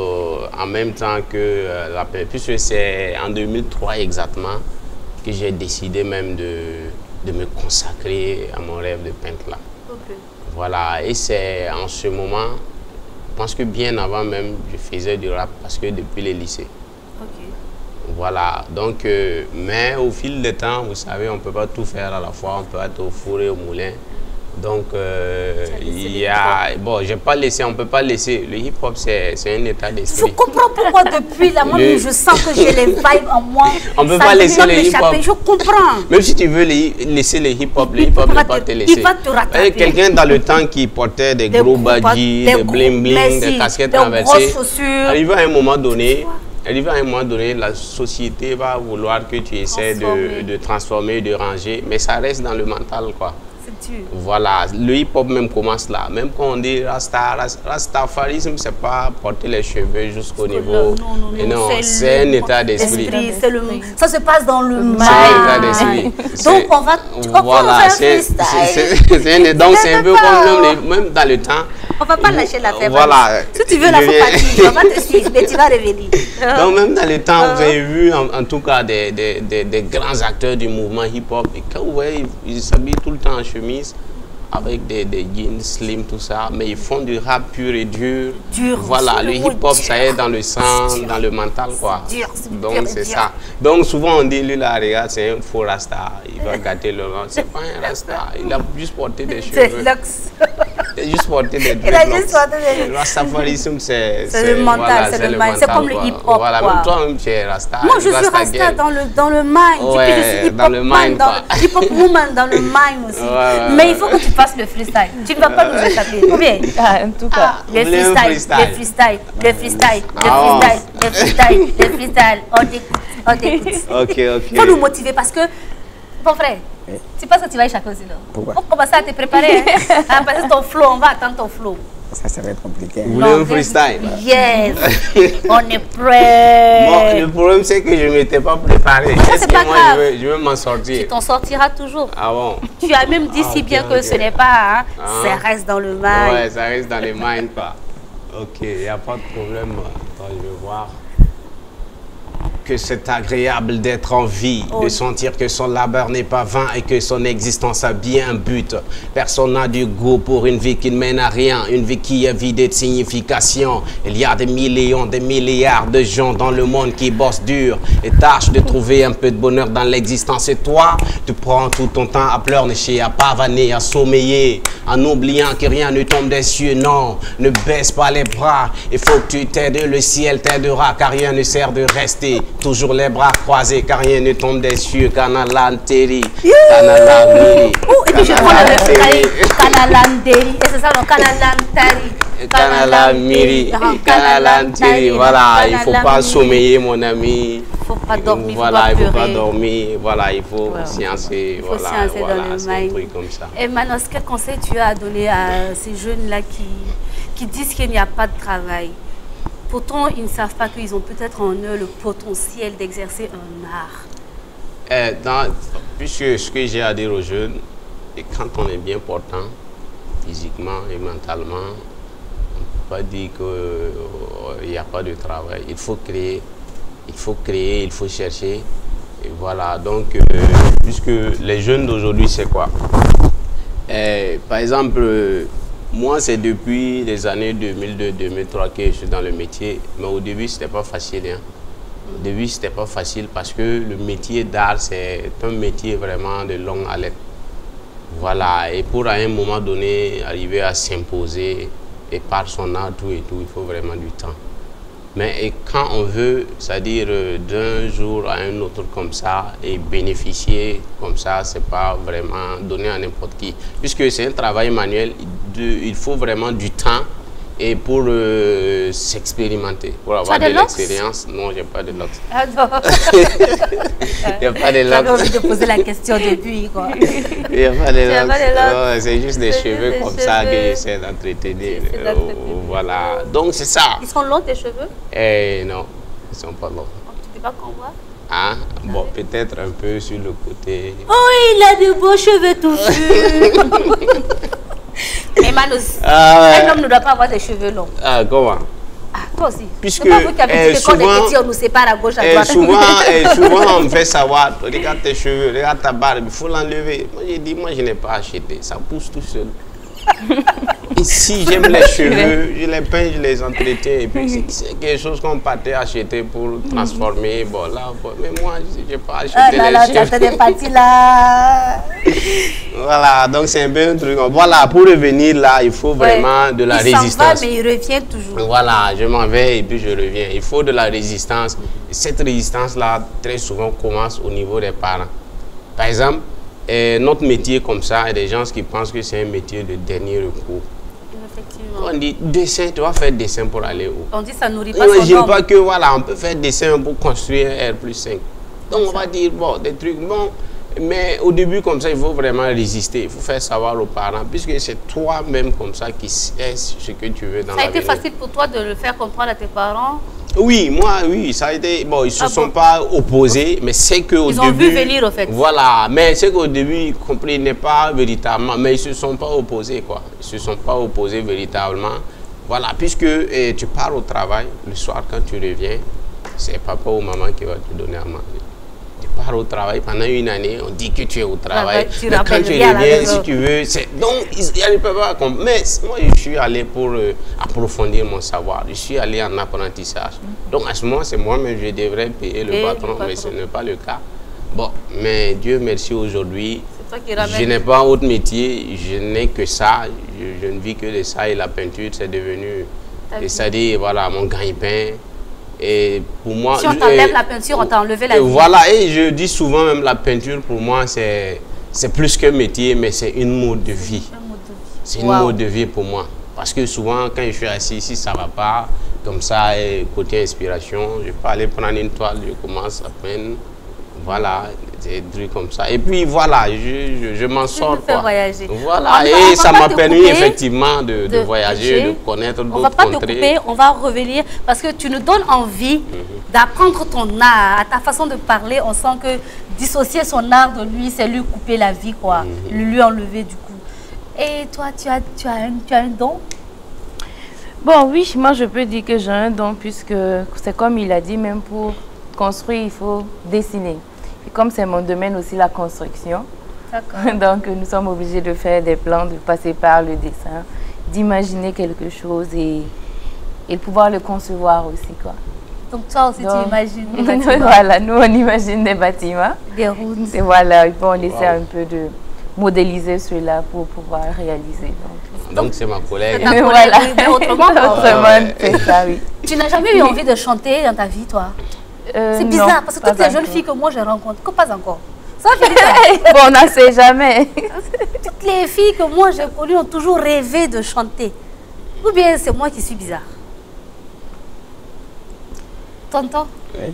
en même temps que la peinture, puisque c'est en 2003 exactement que j'ai décidé même de me consacrer à mon rêve de peintre là. Voilà, et c'est en ce moment, je pense que bien avant même, je faisais du rap parce que depuis le lycée. Voilà, donc, mais au fil du temps, vous savez, on ne peut pas tout faire à la fois, on peut être au four et au moulin. Donc, il y a... Bon, j'ai pas laissé, on ne peut pas laisser. Le hip-hop, c'est un état d'esprit. Je comprends pourquoi depuis là, moi, je sens que j'ai les vibes en moi. On ne peut pas laisser le hip-hop. Je comprends. Même si tu veux laisser le hip-hop ne va pas te laisser. Il va te rattraper. Quelqu'un dans le temps qui portait des gros badges, des bling-bling, des casquettes renversées, arrivé à un moment donné... la société va vouloir que tu essaies de transformer, de ranger, mais ça reste dans le mental, quoi. Voilà, le hip-hop même commence là. Même quand on dit rastafarisme, c'est pas porter les cheveux jusqu'au niveau. Non, c'est un état d'esprit. Ça se passe dans le mind. C'est un état d'esprit. Donc on va voilà, donc c'est un peu comme même dans le temps. On va pas lâcher l'affaire. Voilà. Si tu veux la partie, on va te suivre, mais tu vas revenir. Donc même dans le temps, vous avez vu en tout cas des grands acteurs du mouvement hip-hop. Et quand vous voyez, ils s'habillent tout le temps en chemise. avec des jeans slim, tout ça, mais ils font du rap pur et dur. Voilà, le hip-hop, ça est dans le sang, dans le mental, quoi. Donc, c'est ça. Donc, souvent, on dit, lui, là, regarde, c'est un faux rasta. Il va gâter le nom. C'est pas un rasta. Il a juste porté des cheveux. Il a juste porté des dreadlocks. Le rastafarisme, c'est le mental, c'est le mind. C'est comme le hip-hop, voilà, même toi-même, tu es rasta. Moi, je suis rasta dans le mind. Ouais, je suis dans le mind, hip-hop woman dans le mind aussi. Mais il faut que tu fasses le freestyle. Tu ne vas pas nous échapper. Combien? En tout cas. Le freestyle. On t'écoute. Ok. Il faut nous motiver parce que, mon frère, tu penses que tu vas échapper aussi là. Pourquoi? On commence à te préparer. Parce que ton flow, on va attendre ton flow. Ça va être compliqué. Vous voulez un freestyle? Yes. On est prêt. Bon, le problème, c'est que je ne m'étais pas préparé. C'est pas grave. Je vais m'en sortir. Tu t'en sortiras toujours. Ah bon? Tu as même dit si bien que ce n'est pas, ça reste dans le mind. Ouais, ça reste dans les minds, quoi. Ok, il n'y a pas de problème. Attends, je vais voir. Que c'est agréable d'être en vie, de sentir que son labeur n'est pas vain et que son existence a bien un but. Personne n'a du goût pour une vie qui ne mène à rien, une vie qui est vidée de signification. Il y a des millions, des milliards de gens dans le monde qui bossent dur et tâchent de trouver un peu de bonheur dans l'existence. Et toi, tu prends tout ton temps à pleurnicher, à pavaner, à sommeiller, en oubliant que rien ne tombe des cieux. Non, ne baisse pas les bras, il faut que tu t'aides, le ciel t'aidera, car rien ne sert de rester toujours les bras croisés, car rien ne tombe des cieux. Kanalanteri, Kanalamiri. Et puis je prends le freestyle. Kanalanteri. Et c'est ça, donc Kanalanteri. Kanalamiri, Kanalanteri. Voilà, il ne faut pas sommeiller, mon ami. Il ne faut pas dormir. Voilà, il ne faut pas dormir. Voilà, il faut sciencer. Il faut sciencer dans le mind. Un truc comme ça. Et Manos, quel conseil tu as à donner à ces jeunes-là qui disent qu'il n'y a pas de travail? Pourtant, ils ne savent pas qu'ils ont peut-être en eux le potentiel d'exercer un art. Puisque ce que j'ai à dire aux jeunes, et quand on est bien portant, physiquement et mentalement, on ne peut pas dire qu'il n'y a pas de travail. Il faut créer, il faut chercher. Et voilà, donc, puisque les jeunes d'aujourd'hui, c'est quoi? Par exemple, moi, c'est depuis les années 2002-2003 que je suis dans le métier. Mais au début, ce n'était pas facile. Hein. Au début, ce n'était pas facile parce que le métier d'art, c'est un métier vraiment de longue haleine. Voilà. Et pour à un moment donné, arriver à s'imposer et par son art, tout et tout, il faut vraiment du temps. Mais quand on veut, c'est-à-dire d'un jour à un autre comme ça, et bénéficier comme ça, c'est pas vraiment donné à n'importe qui. Puisque c'est un travail manuel, il faut vraiment du temps et pour s'expérimenter, pour avoir de l'expérience. Non, j'ai pas de locks. Ah non. Il n'y a pas de locks. J'avais envie de poser la question depuis, quoi. Il n'y a pas de locks. C'est juste des cheveux comme ça que j'essaie d'entretenir. Voilà. Donc c'est ça. Ils sont longs tes cheveux? Non, ils ne sont pas longs. Tu ne pas qu'on voit? Ah, bon, peut-être un peu sur le côté. Oh, il a de beaux cheveux touffus. Mais Manos, un homme ne doit pas avoir des cheveux longs. Ah, comment? Ah, toi aussi. Puisque pas vous qui avez dit que quand on est petit, on nous sépare à gauche, à droite. Souvent, on me fait savoir, regarde tes cheveux, regarde ta barbe, il faut l'enlever. Moi, j'ai dit, moi, je n'ai pas acheté. Ça pousse tout seul. Et si j'aime les cheveux, je les peins, je les entretiens. Et puis, c'est quelque chose qu'on partait acheter pour transformer. Bon, là, mais moi, je n'ai pas acheté les cheveux. Tu as des parties là. Voilà, donc c'est un peu un truc. Voilà, pour revenir là, il faut vraiment de la résistance. Il s'en va, mais il revient toujours. Voilà, je m'en vais et puis je reviens. Il faut de la résistance. Et cette résistance-là, très souvent, commence au niveau des parents. Par exemple, notre métier comme ça, il y a des gens qui pensent que c'est un métier de dernier recours. Effectivement. On dit dessin, tu vas faire dessin pour aller où? On dit ça nourrit pas son homme. N'imagine pas que voilà, on peut faire dessin pour construire un R+5. Donc on va dire, bon, des trucs, bon, mais au début comme ça, il faut vraiment résister. Il faut faire savoir aux parents, puisque c'est toi-même comme ça qui sais ce que tu veux dans la vie. Ça a été facile pour toi de le faire comprendre à tes parents? Oui, moi, oui, ça a été... Bon, ils ne se sont pas opposés, mais c'est qu'au début... Ils ont vu venir, au fait. Voilà, mais c'est qu'au début, ils ne comprenaient pas véritablement, mais ils ne se sont pas opposés, quoi. Ils ne se sont pas opposés véritablement. Voilà, puisque tu pars au travail, le soir, quand tu reviens, c'est papa ou maman qui va te donner à manger. pars au travail pendant une année, on dit que tu es au travail. Tu Mais quand tu reviens, si tu veux, donc ils ne peuvent pas comprendre. Mais moi, je suis allé pour approfondir mon savoir. Je suis allé en apprentissage. Donc à ce moment, c'est moi-même, je devrais payer le patron, mais ce n'est pas le cas. Bon, mais Dieu merci, aujourd'hui, je n'ai pas autre métier, je n'ai que ça. Je ne vis que de ça et la peinture, c'est devenu, c'est-à-dire, voilà, mon gagne-pain. Et pour moi, si on t'enlève la peinture, on t'a enlevé la vie. Voilà, et je dis souvent même la peinture, pour moi, c'est plus qu'un métier, mais c'est une mode de vie. C'est une mode de vie pour moi. Parce que souvent, quand je suis assis ici, ça ne va pas, comme ça, et côté inspiration, je peux aller prendre une toile, je commence à peindre. Voilà, des trucs comme ça. Et puis voilà, je m'en sors. Voyager. Voilà, et ça m'a permis effectivement de voyager, de connaître d'autres contrées. On ne va pas te couper, on va revenir parce que tu nous donnes envie d'apprendre ton art. À ta façon de parler, on sent que dissocier son art de lui, c'est lui couper la vie, quoi. Lui enlever du coup. Et toi, tu as un don? Bon, oui, moi je peux dire que j'ai un don puisque c'est comme il a dit, même pour construire, il faut dessiner. Et comme c'est mon domaine aussi, la construction, donc nous sommes obligés de faire des plans, de passer par le dessin, d'imaginer quelque chose et de pouvoir le concevoir aussi, quoi. Donc toi aussi, tu imagines des bâtiments. Voilà, nous on imagine des bâtiments. Des routes. Et voilà, on essaie un peu de modéliser cela pour pouvoir réaliser. Donc c'est ma collègue. Voilà. Mais autrement, c'est ça, oui. Tu n'as jamais eu envie de chanter dans ta vie, toi? C'est bizarre, parce que toutes les jeunes filles que moi je rencontre, que pas encore. Ça fait bon, on n'en sait jamais. Toutes les filles que moi j'ai connues ont toujours rêvé de chanter. Ou bien c'est moi qui suis bizarre? Tonton? Oui.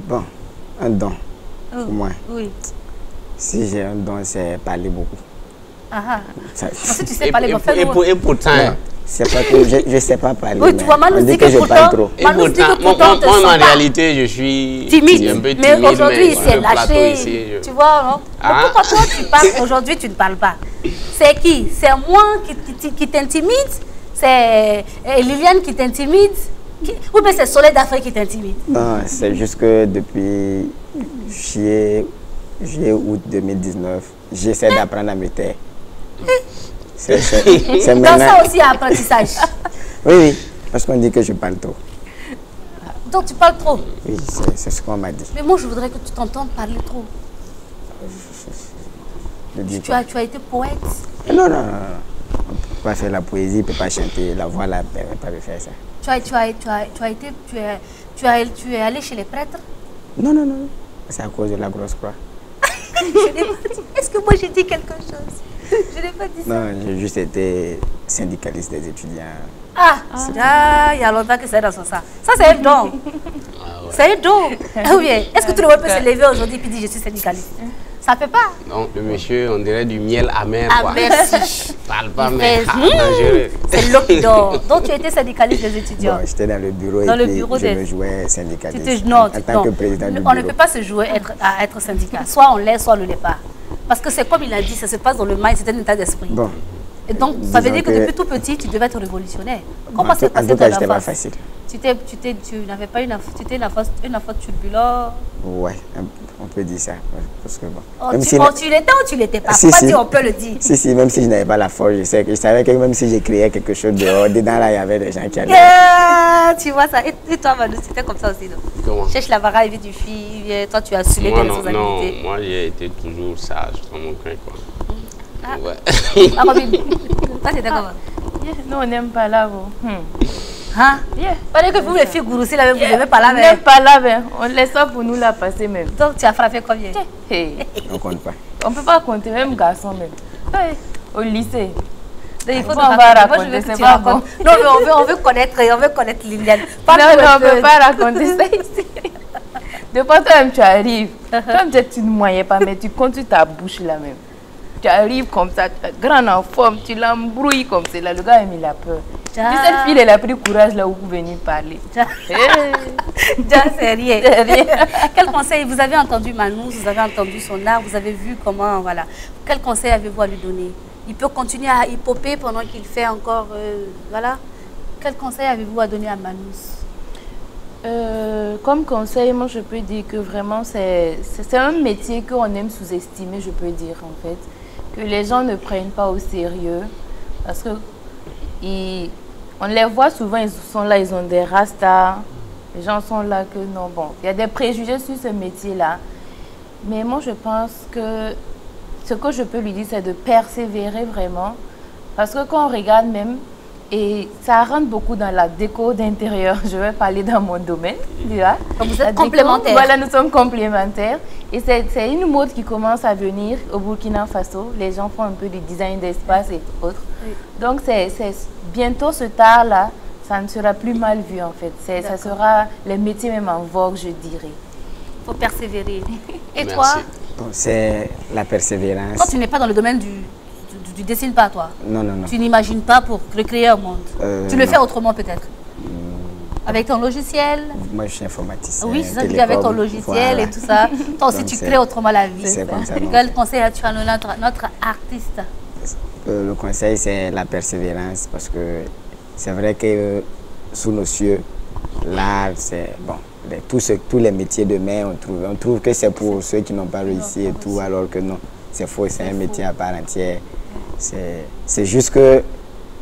Bon, un don, pour moi. Oui. Si j'ai un don, c'est parler beaucoup. Parce que tu sais parler, et pourtant... C'est pas que je ne sais pas parler. Oui, tu vois, Manu dit que je parle trop. Moi, en réalité, je suis timide. Un peu timide, mais aujourd'hui, il s'est lâché. Ici, tu vois, non? Pourquoi toi, tu parles aujourd'hui, tu ne parles pas? C'est qui? C'est moi qui t'intimide? C'est Liliane qui t'intimide? Ou bien c'est Soleil d'Afrique qui t'intimide? Non, c'est juste que depuis juillet-août 2019, j'essaie d'apprendre à me taire. C'est dans ça aussi, apprentissage. Oui, parce qu'on dit que je parle trop. Donc tu parles trop? Oui, c'est ce qu'on m'a dit. Mais moi, je voudrais que tu t'entendes parler trop. Tu as été poète? Non. On ne peut pas faire la poésie, on ne peut pas chanter. La voix ne permet pas de faire ça. Tu es allé chez les prêtres? Non. C'est à cause de la grosse croix. Est-ce que moi j'ai dit quelque chose? Je n'ai pas dit ça. Non, j'ai juste été syndicaliste des étudiants. Il y a longtemps que c'est dans ça. Ça, c'est un don. C'est un don. Oui. Est-ce que tout le monde peut se lever aujourd'hui et dire je suis syndicaliste? Ça ne fait pas. Non, le monsieur, on dirait du miel amer. Ah, merci. Parle pas, mais dangereux. C'est l'eau qui dort. Donc, tu étais syndicaliste des étudiants? Bon, j'étais dans le bureau et je me jouais syndicaliste. En tant que président du bureau. On ne peut pas se jouer à être syndicat. Soit on l'est, soit on ne l'est pas. Parce que c'est comme il a dit, ça se passe dans le mind, c'est un état d'esprit. Bon. Et donc, ça veut dire que depuis tout petit, tu devais être révolutionnaire. Comment c'est passé en tout cas, c'était pas facile. Tu n'avais pas une enfance turbulente? Ouais, on peut dire ça. Parce que bon. Tu l'étais ou tu l'étais pas? Pourquoi on peut le dire? Si, même si je n'avais pas la force, je savais que même si j'ai créé quelque chose dehors, dedans là, il y avait des gens qui allaient. Tu vois ça. Et toi, Manu, c'était comme ça aussi, non? Comment? Cherche la vara, du fille, toi tu as assumé tes responsabilités. Non, moi j'ai été toujours sage dans mon coin, quoi. Ouais. Robin, toi c'était comment? Nous on n'aime pas là, Fallait que vous les filles gourou, si vous n'aimez pas là. On n'aime pas là, on laisse ça pour nous la passer même. Donc tu as frappé combien? On compte pas. On peut pas compter, même garçon même. Au lycée. Il faut on va raconter, c'est pas bon. Non, mais on veut connaître Liliane. Non, on ne peut pas raconter ça ici. De fois, toi-même, tu arrives. Comme tu ne moyens pas, mais tu comptes ta bouche là même. Tu arrives comme ça, grand en forme, tu l'embrouilles comme c'est là. Le gars, il a peur. Puis cette fille, elle a pris courage là où vous venez parler. C'est rien. Quel conseil? Vous avez entendu Manous, vous avez entendu son art, vous avez vu comment, voilà. Quel conseil avez-vous à lui donner? Il peut continuer à hip-hopper pendant qu'il fait encore, voilà. Quel conseil avez-vous à donner à Manous? Comme conseil, moi je peux dire que vraiment c'est un métier qu'on aime sous-estimer, je peux dire en fait. Que les gens ne prennent pas au sérieux. Parce que on les voit souvent, ils sont là, ils ont des rastas. Les gens sont là que non, bon. Il y a des préjugés sur ce métier-là. Mais moi je pense que ce que je peux lui dire, c'est de persévérer vraiment. Parce que quand on regarde même, et ça rentre beaucoup dans la déco d'intérieur. Je vais parler dans mon domaine. Déjà. Donc vous êtes complémentaires. Voilà, nous sommes complémentaires. Et c'est une mode qui commence à venir au Burkina Faso. Les gens font un peu du design d'espace et autres. Oui. Donc bientôt ce tard-là, ça ne sera plus mal vu en fait. Ça sera les métiers même en vogue, je dirais. Il faut persévérer. Et merci. toi? Bon, c'est la persévérance. Quand tu n'es pas dans le domaine du dessines pas, toi? Non, non, non. Tu n'imagines pas pour recréer un monde? Tu le non. fais autrement peut-être? Avec ton logiciel? Moi, je suis informaticien. Oui, c'est ça que tu dis avec ton logiciel voilà. Et tout ça. Toi aussi, tu crées autrement la vie. C'est comme ça. Quel conseil as-tu à notre artiste? Le conseil, c'est la persévérance parce que c'est vrai que sous nos cieux, l'art, c'est bon. Tous les métiers de main, on trouve que c'est pour ceux qui n'ont pas réussi et tout, alors que non, c'est faux, c'est un métier à part entière. C'est juste que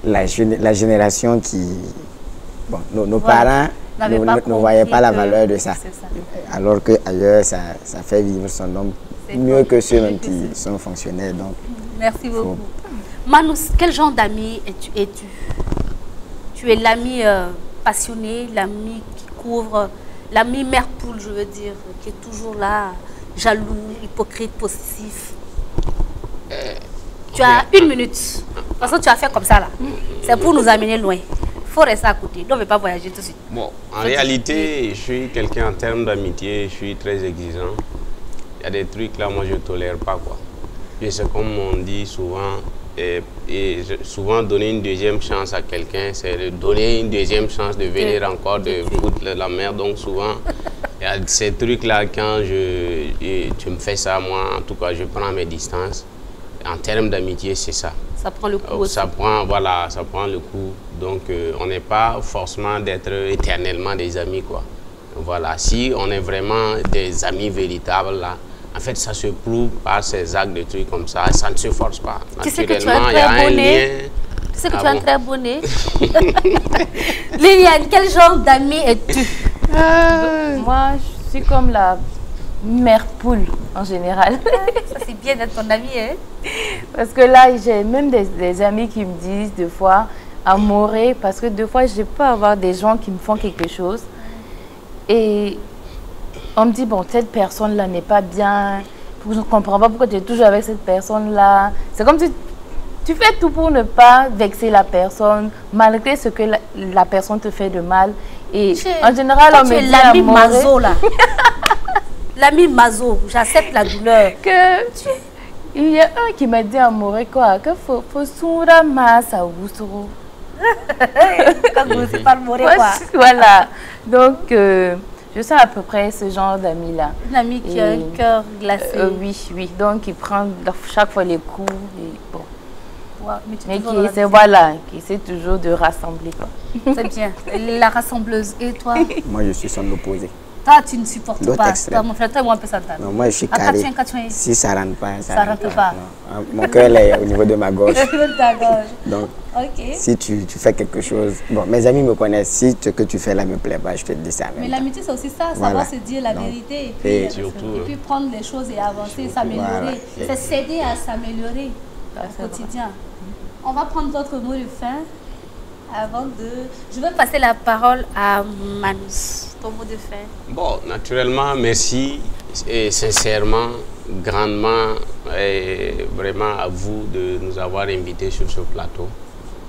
la génération qui... Bon, nos parents ne voyaient pas la valeur de ça. Alors qu'ailleurs, ça fait vivre son homme mieux que ceux même qui sont fonctionnaires. Donc, merci beaucoup. Manous, quel genre d'ami es-tu? Tu es l'ami passionné, l'ami qui couvre, l'ami mère poule, je veux dire, qui est toujours là, jaloux, hypocrite, possessif. Tu as 1 minute. Parce que tu as fait comme ça là. C'est pour nous amener loin. Il faut rester à côté. On ne veut pas voyager tout de suite. Bon, en réalité, je suis quelqu'un en termes d'amitié, je suis très exigeant. Il y a des trucs là, moi je ne tolère pas quoi. Et c'est comme on dit souvent, souvent donner une deuxième chance à quelqu'un, c'est de donner une deuxième chance de venir encore de foutre la mer. Donc souvent, il y a ces trucs là, quand tu me fais ça, moi en tout cas, je prends mes distances. En termes d'amitié, c'est ça. Ça prend le coup aussi. Ça prend le coup. Donc, on n'est pas forcément d'être éternellement des amis, quoi. Voilà. Si on est vraiment des amis véritables, là, en fait, ça se prouve par ces actes de trucs comme ça. Ça ne se force pas. Tu sais que tu as un très beau nez. Tu sais que tu as un très beau nez. Liliane, quel genre d'ami es-tu? Moi, je suis comme la mère poule en général. Ça c'est bien d'être ton ami, hein? Parce que là, j'ai même des amis qui me disent des fois amourer, parce que des fois, je peux avoir des gens qui me font quelque chose et on me dit, bon, cette personne-là n'est pas bien, je ne comprends pas pourquoi tu es toujours avec cette personne-là. C'est comme si tu fais tout pour ne pas vexer la personne, malgré ce que la personne te fait de mal. Et en général, on me dit l'ami mazo, là. L'ami mazo, j'accepte la douleur. Il y a un qui m'a dit amoureux quoi, que faut soura masa wusuru. Quand vous ne pas le quoi. Voilà. Donc, je suis à peu près ce genre d'ami-là. Une amie qui a un cœur glacé. Oui. Donc, il prend chaque fois les coups. Et bon. Ouais, mais qui essaie toujours de rassembler. C'est bien. La rassembleuse. Et toi? Moi, je suis son opposé. Toi, tu ne supportes pas. Toi, mon frère, toi, moi, un peu ça. Non, moi, je suis carré. Si ça ne rentre pas, ça ne rentre pas. Mon cœur est au niveau de ma gorge. Ta gorge. Donc, si tu fais quelque chose... Bon, mes amis me connaissent. Si ce que tu fais là ne me plaît pas, je te dis ça. Mais l'amitié, c'est aussi ça. Savoir se dire la vérité. Et puis prendre les choses et avancer, s'améliorer. C'est s'aider à s'améliorer au quotidien. On va prendre votre mot de fin. Je vais passer la parole à Manous. Ton mot de fin. Bon, naturellement, merci et sincèrement, grandement et vraiment à vous de nous avoir invités sur ce plateau.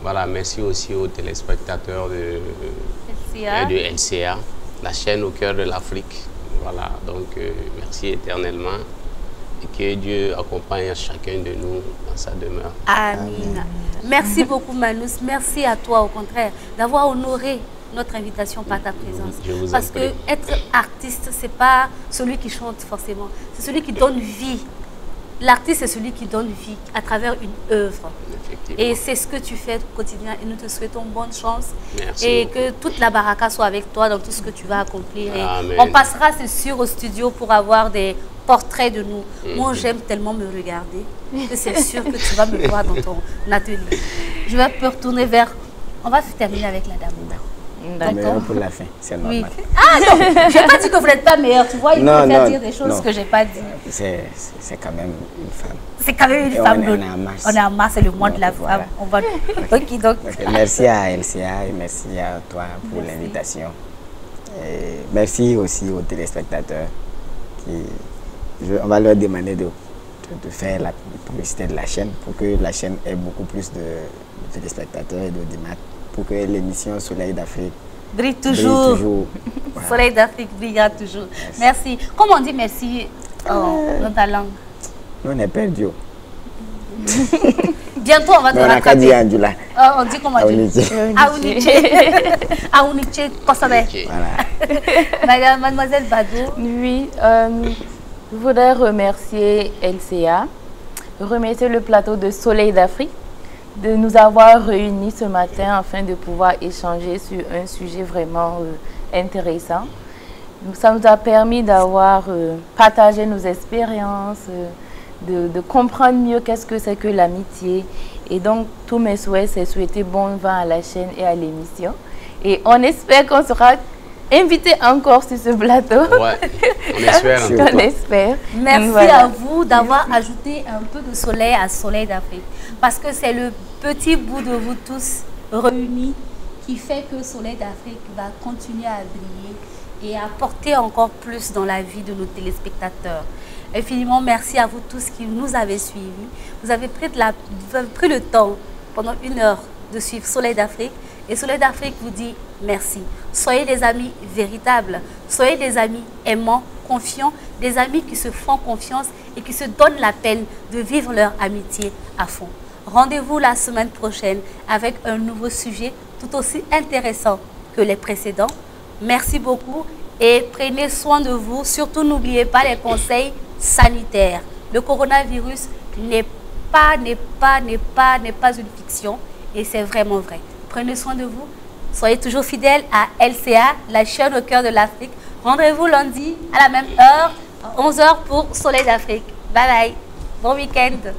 Voilà, merci aussi aux téléspectateurs de LCA, la chaîne au cœur de l'Afrique. Voilà, donc merci éternellement. Et que Dieu accompagne chacun de nous dans sa demeure. Amen. Merci beaucoup Manous. Merci à toi au contraire d'avoir honoré notre invitation par ta présence. Parce que être artiste, c'est pas celui qui chante forcément. C'est celui qui donne vie l'artiste est celui qui donne vie à travers une œuvre. Et c'est ce que tu fais au quotidien et nous te souhaitons bonne chance. Merci et beaucoup. que toute la baraka soit avec toi dans tout ce que tu vas accomplir. Et Amen. on passera, c'est sûr, au studio pour avoir des portraits de nous. Moi, j'aime tellement me regarder que c'est sûr que tu vas me voir dans ton atelier. Je vais me retourner vers... On va terminer avec la dame. Meilleur pour la fin, c'est normal. Oui. Ah non, je n'ai pas dit que vous n'êtes pas meilleur. Tu vois, il faut faire dire des choses que je n'ai pas dit. C'est quand même une femme. C'est quand même une femme. On est en mars. On est en mars, c'est le mois de la femme. Voilà. On va... Ok, donc... Merci à LCA et merci à toi pour l'invitation. Merci aussi aux téléspectateurs. On va leur demander de faire la publicité de la chaîne pour que la chaîne ait beaucoup plus de téléspectateurs et d'audimat, pour que l'émission Soleil d'Afrique brille toujours. Voilà. Soleil d'Afrique brillera toujours. Merci. Comment on dit merci dans ta langue? Nous, on est perdu. Bientôt, on va te rattraper. On dit comment dire? Aouniche. Aouniche Kosobe. Voilà. Mademoiselle Badou. Oui, je voudrais remercier LCA, remercier le plateau de Soleil d'Afrique de nous avoir réunis ce matin afin de pouvoir échanger sur un sujet vraiment intéressant. Ça nous a permis d'avoir partagé nos expériences, de comprendre mieux qu'est-ce que c'est que l'amitié. Et donc, tous mes souhaits, c'est souhaiter bon vent à la chaîne et à l'émission. Et on espère qu'on sera invité encore sur ce plateau. Ouais, on espère. On espère. Merci à vous d'avoir ajouté un peu de soleil à Soleil d'Afrique. Parce que c'est le petit bout de vous tous réunis qui fait que Soleil d'Afrique va continuer à briller et à apporter encore plus dans la vie de nos téléspectateurs. Infiniment merci à vous tous qui nous avez suivis. Vous avez pris le temps pendant 1 heure de suivre Soleil d'Afrique. Et Soleil d'Afrique vous dit merci. Soyez des amis véritables. Soyez des amis aimants, confiants, des amis qui se font confiance et qui se donnent la peine de vivre leur amitié à fond. Rendez-vous la semaine prochaine avec un nouveau sujet tout aussi intéressant que les précédents. Merci beaucoup et prenez soin de vous. Surtout, n'oubliez pas les conseils sanitaires. Le coronavirus n'est pas une fiction et c'est vraiment vrai. Prenez soin de vous. Soyez toujours fidèles à LCA, la chaîne au cœur de l'Afrique. Rendez-vous lundi à la même heure, à 11 h pour Soleil d'Afrique. Bye bye. Bon week-end.